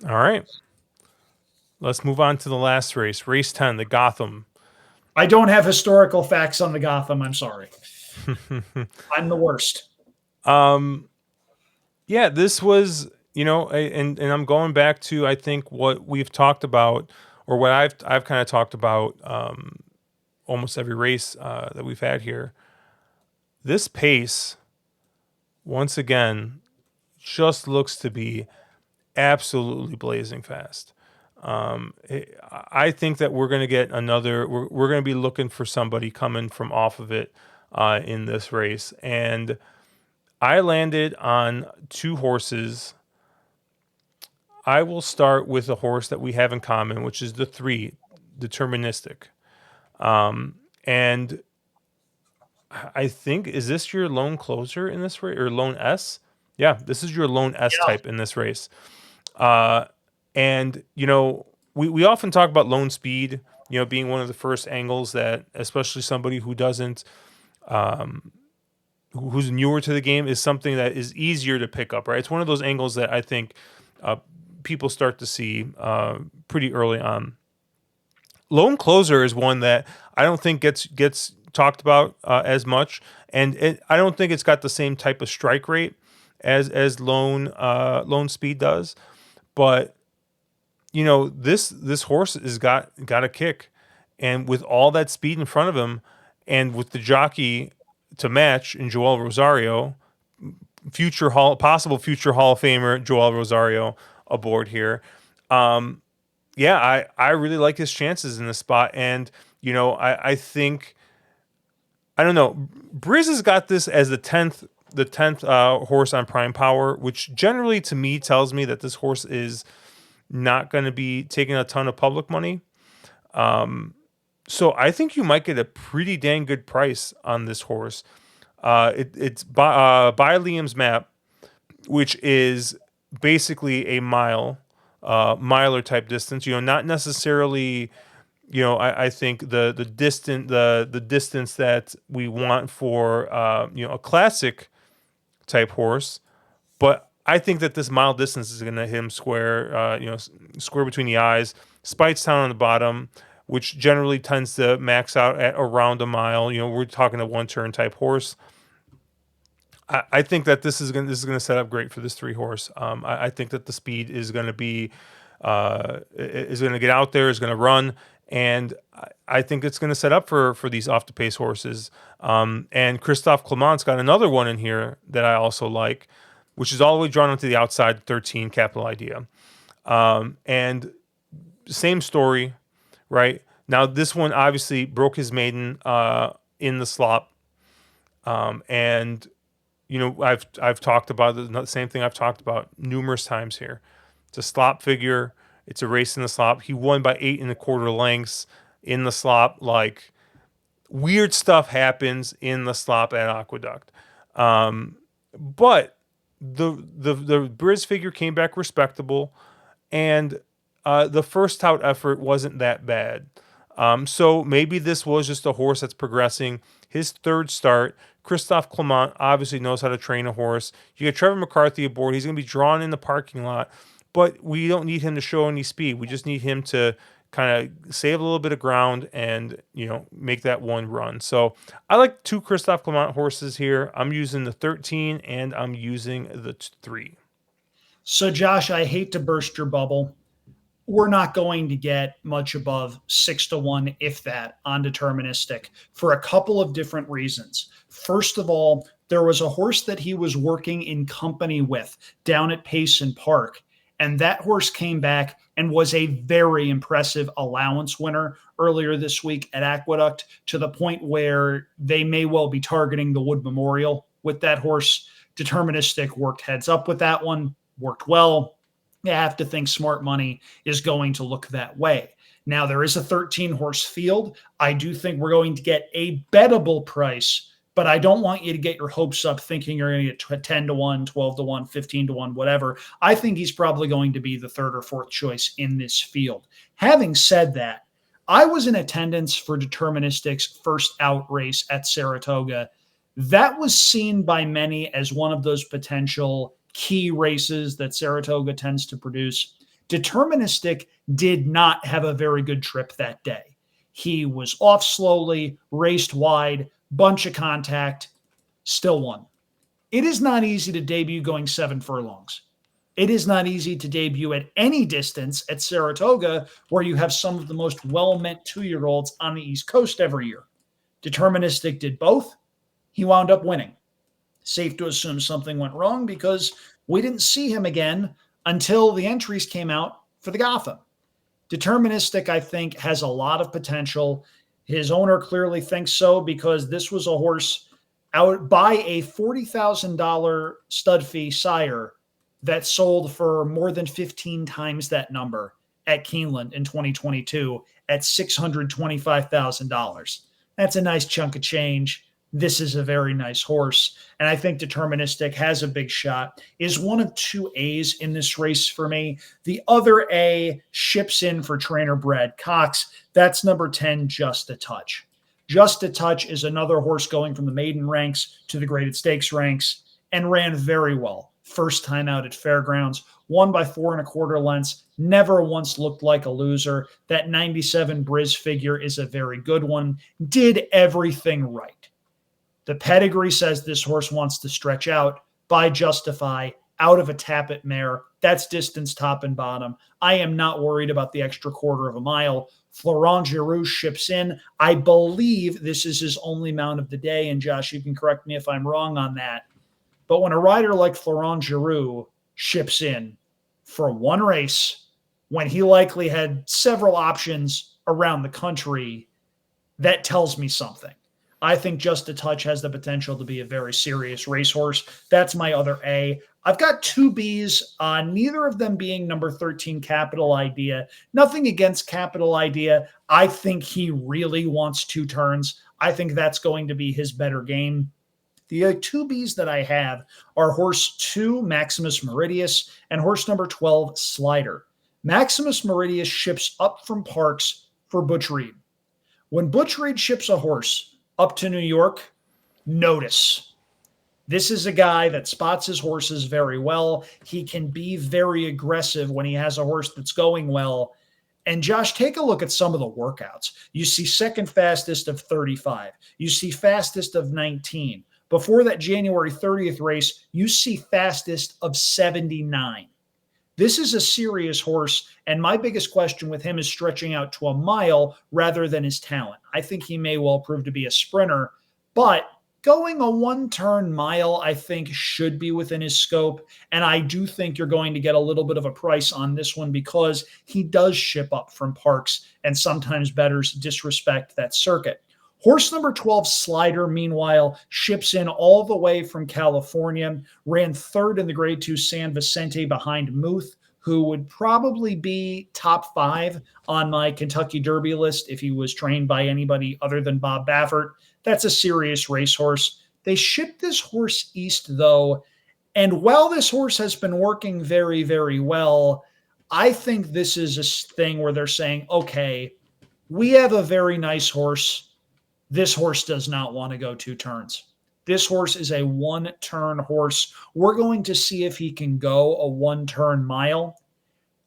All right. Let's move on to the last race, race 10, the Gotham. I don't have historical facts on the Gotham. I'm sorry. I'm the worst. Yeah, this was, and I'm going back to, I think, what we've talked about, or what I've kind of talked about almost every race that we've had here. This pace, once again, just looks to be absolutely blazing fast. I think that we're going to get another. We're going to be looking for somebody coming from off of it in this race, and I landed on 2 horses. I will start with a horse that we have in common, which is the 3, Deterministic. And I think, is this your lone closer in this race, or lone S? Yeah, this is your lone S Yeah. type in this race. And we often talk about lone speed, being one of the first angles that, especially somebody who doesn't, who's newer to the game, is something that is easier to pick up. Right, it's one of those angles that I think people start to see pretty early on. Lone closer is one that I don't think gets talked about as much, and I don't think it's got the same type of strike rate as lone speed does. But this horse has got a kick, And with all that speed in front of him, and with the jockey to match in Joel Rosario, possible future Hall of Famer Joel Rosario aboard here. Yeah, I really like his chances in this spot, and I think I don't know. Briz has got this as the tenth horse on Prime Power, which generally to me tells me that this horse is not going to be taking a ton of public money. So I think you might get a pretty dang good price on this horse. It's by Liam's map, which is basically a miler type distance. Not necessarily. I think the distance that we want for a classic type horse, but I think that this mile distance is going to hit him square, square between the eyes. Spitestown on the bottom, which generally tends to max out at around a mile. We're talking a one turn type horse. I think that this is gonna set up great for this three horse. I think that the speed is gonna get out there, is gonna run, and I think it's gonna set up for these off the pace horses. And Christophe Clement's got another one in here that I also like, which is all the way drawn onto the outside 13 Capital Idea. And same story, right? Now this one obviously broke his maiden in the slop, and I've talked about the same thing I've talked about numerous times here. It's a slop figure. It's a race in the slop. He won by 8 1/4 lengths in the slop. Like, weird stuff happens in the slop at Aqueduct. But the Briz figure came back respectable, and the first tout effort wasn't that bad. So maybe this was just a horse that's progressing. His third start, Christophe Clement obviously knows how to train a horse. You get Trevor McCarthy aboard. He's going to be drawn in the parking lot, but we don't need him to show any speed. We just need him to kind of save a little bit of ground and make that one run. So I like two Christophe Clement horses here. I'm using the 13 and I'm using the 3. So, Josh, I hate to burst your bubble. We're not going to get much above 6 to 1, if that, on deterministic for a couple of different reasons. First of all, there was a horse that he was working in company with down at Payson Park, and that horse came back and was a very impressive allowance winner earlier this week at Aqueduct, to the point where they may well be targeting the Wood Memorial with that horse. Deterministic worked heads up with that one, worked well. You have to think smart money is going to look that way. Now, there is a 13 horse field. I do think we're going to get a bettable price, but I don't want you to get your hopes up thinking you're going to get 10 to 1, 12 to 1, 15 to 1, whatever. I think he's probably going to be the third or fourth choice in this field. Having said that, I was in attendance for Deterministic's first out race at Saratoga. That was seen by many as one of those potential key races that Saratoga tends to produce. Deterministic did not have a very good trip that day. He was off slowly, raced wide, bunch of contact, still won. It is not easy to debut going 7 furlongs. It is not easy to debut at any distance at Saratoga, where you have some of the most well-meant 2-year-olds on the East Coast every year. Deterministic did both. He wound up winning. Safe to assume something went wrong, because we didn't see him again until the entries came out for the Gotham. Deterministic, I think, has a lot of potential. His owner clearly thinks so, because this was a horse out by a $40,000 stud fee sire that sold for more than 15 times that number at Keeneland in 2022 at $625,000. That's a nice chunk of change. This is a very nice horse, and I think Deterministic has a big shot. Is one of 2 A's in this race for me. The other A ships in for trainer Brad Cox. That's number 10, Just a Touch. Just a Touch is another horse going from the maiden ranks to the graded stakes ranks, and ran very well. First time out at Fairgrounds, won by 4 1/4 lengths, never once looked like a loser. That 97 Briz figure is a very good one. Did everything right. The pedigree says this horse wants to stretch out by Justify out of a Tappet mare. That's distance top and bottom. I am not worried about the extra 1/4 of a mile. Florent Giroux ships in. I believe this is his only mount of the day. And Josh, you can correct me if I'm wrong on that. But when a rider like Florent Giroux ships in for one race, when he likely had several options around the country, that tells me something. I think Just a Touch has the potential to be a very serious racehorse. That's my other A. I've got two Bs, neither of them being number 13, Capital Idea. Nothing against Capital Idea. I think he really wants 2 turns. I think that's going to be his better game. The two Bs that I have are horse 2, Maximus Meridius, and horse number 12, Slider. Maximus Meridius ships up from Parks for Butch Reed. When Butch Reed ships a horse up to New York, notice. This is a guy that spots his horses very well. He can be very aggressive when he has a horse that's going well. And Josh, take a look at some of the workouts. You see second fastest of 35. You see fastest of 19. Before that January 30th race, you see fastest of 79. This is a serious horse, and my biggest question with him is stretching out to a mile rather than his talent. I think he may well prove to be a sprinter, but going a 1 turn mile, I think, should be within his scope. And I do think you're going to get a little bit of a price on this one because he does ship up from Parks, and sometimes bettors disrespect that circuit. Horse number 12, Slider, meanwhile, ships in all the way from California, ran third in the Grade 2 San Vicente behind Muth, who would probably be top 5 on my Kentucky Derby list if he was trained by anybody other than Bob Baffert. That's a serious racehorse. They shipped this horse east, though, and while this horse has been working very, very well, I think this is a thing where they're saying, okay, we have a very nice horse. This horse does not want to go 2 turns. This horse is a 1 turn horse. We're going to see if he can go a 1 turn mile.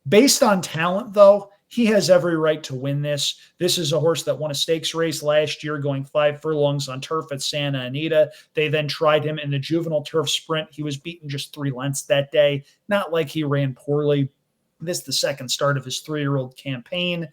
Based on talent, though, he has every right to win this. This is a horse that won a stakes race last year, going 5 furlongs on turf at Santa Anita. They then tried him in the juvenile turf sprint. He was beaten just 3 lengths that day. Not like he ran poorly. This is the second start of his 3-year-old campaign.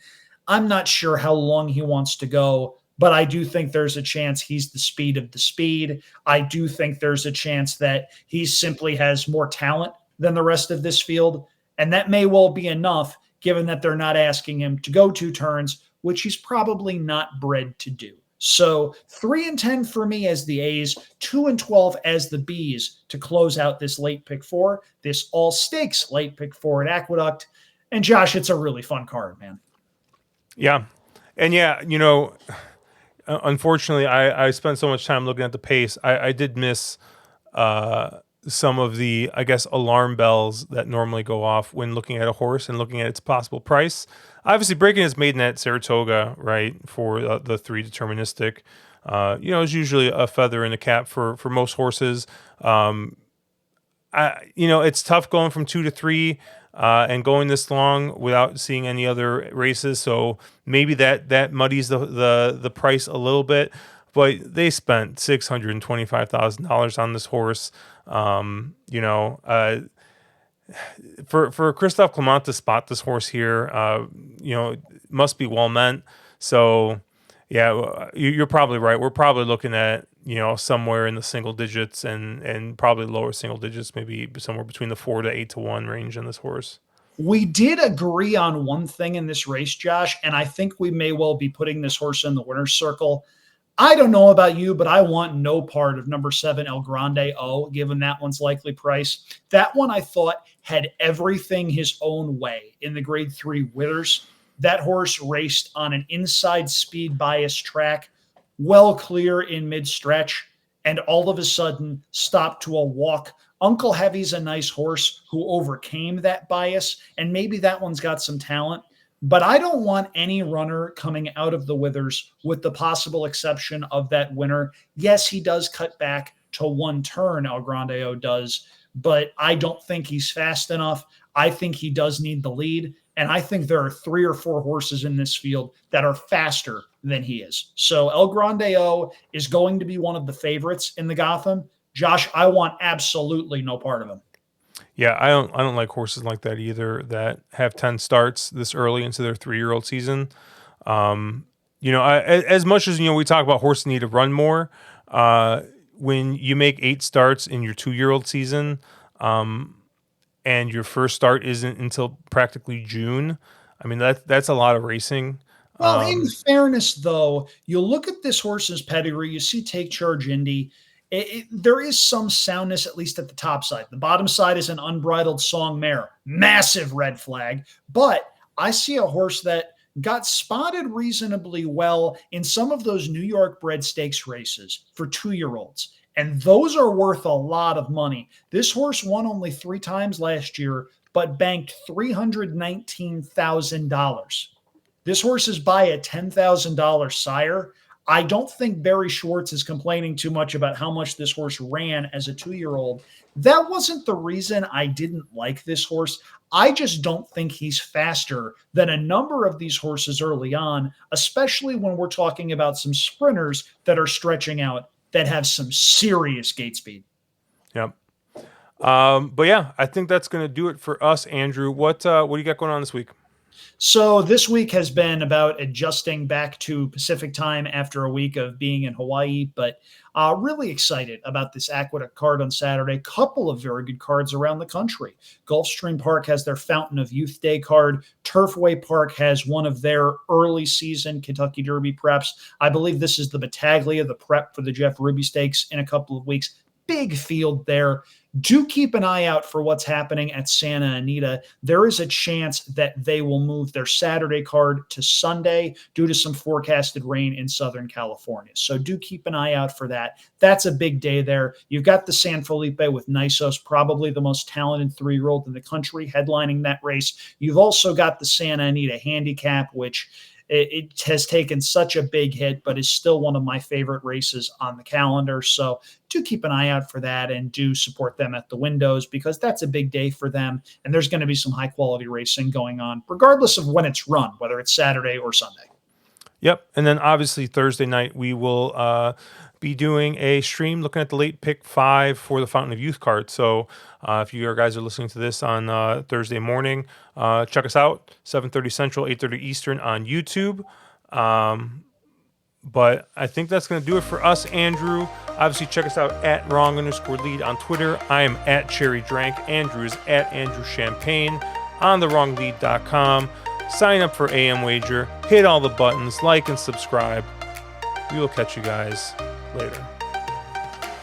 I'm not sure how long he wants to go, but I do think there's a chance he's the speed of the speed. I do think there's a chance that he simply has more talent than the rest of this field. And that may well be enough, given that they're not asking him to go 2 turns, which he's probably not bred to do. So 3 and 10 for me as the A's, 2 and 12 as the B's to close out this late pick 4, this all stakes late pick 4 at Aqueduct. And Josh, it's a really fun card, man. Yeah. And yeah, unfortunately, I spent so much time looking at the pace. I did miss some of the, I guess, alarm bells that normally go off when looking at a horse and looking at its possible price. Obviously, breaking his maiden at Saratoga, right, for the 3 deterministic, is usually a feather in the cap for most horses. It's tough going from 2 to 3 and going this long without seeing any other races. So maybe that muddies the price a little bit. But they spent $625,000 on this horse. For Christophe Clement to spot this horse here, must be well meant. So, yeah, you're probably right. We're probably looking at somewhere in the single digits and probably lower single digits, maybe somewhere between the 4 to 8 to 1 range on this horse. We did agree on one thing in this race, Josh, and I think we may well be putting this horse in the winner's circle. I don't know about you, but I want no part of number 7, El Grande O, given that one's likely price. That one I thought had everything his own way in the Grade 3 Withers. That horse raced on an inside speed bias track, well clear in mid-stretch, and all of a sudden stopped to a walk. Uncle Heavy's a nice horse who overcame that bias, and maybe that one's got some talent. But I don't want any runner coming out of the Withers, with the possible exception of that winner. Yes, he does cut back to 1 turn, El Grande O does, but I don't think he's fast enough. I think he does need the lead, and I think there are 3 or 4 horses in this field that are faster than he is. So El Grande O is going to be one of the favorites in the Gotham. Josh, I want absolutely no part of him. Yeah, I don't like horses like that either that have 10 starts this early into their 3-year-old season. As much as we talk about horses need to run more. When you make 8 starts in your 2-year-old season, and your first start isn't until practically June, I mean that's a lot of racing. Well, in fairness, though, you look at this horse's pedigree, you see Take Charge Indy. There is some soundness, at least at the top side. The bottom side is an unbridled song mare, massive red flag. But I see a horse that got spotted reasonably well in some of those New York bred stakes races for 2-year-olds. And those are worth a lot of money. This horse won only 3 times last year, but banked $319,000. This horse is by a $10,000 sire. I don't think Barry Schwartz is complaining too much about how much this horse ran as a 2-year-old. That wasn't the reason I didn't like this horse. I just don't think he's faster than a number of these horses early on, especially when we're talking about some sprinters that are stretching out that have some serious gate speed. Yep. But yeah, I think that's going to do it for us, Andrew. What do you got going on this week? So this week has been about adjusting back to Pacific time after a week of being in Hawaii, but really excited about this Aqueduct card on Saturday. Couple of very good cards around the country. Gulfstream Park has their Fountain of Youth Day card. Turfway Park has one of their early season Kentucky Derby preps. I believe this is the Battaglia, the prep for the Jeff Ruby Stakes in a couple of weeks. Big field there. Do keep an eye out for what's happening at Santa Anita. There is a chance that they will move their Saturday card to Sunday due to some forecasted rain in Southern California. So do keep an eye out for that. That's a big day there. You've got the San Felipe with Nisos, probably the most talented 3-year-old in the country, headlining that race. You've also got the Santa Anita Handicap, which it has taken such a big hit, but is still one of my favorite races on the calendar. So do keep an eye out for that and do support them at the windows because that's a big day for them. And there's going to be some high quality racing going on, regardless of when it's run, whether it's Saturday or Sunday. Yep. And then obviously Thursday night, we will be doing a stream looking at the late pick 5 for the Fountain of Youth card. So if you guys are listening to this on Thursday morning, check us out, 7:30 Central, 8:30 Eastern on YouTube. But I think that's going to do it for us, Andrew. Obviously, check us out at wrong_lead on Twitter. I am at Cherry Drank. Andrew is at Andrew Champagne on thewronglead.com. Sign up for AM Wager. Hit all the buttons, like and subscribe. We will catch you guys later.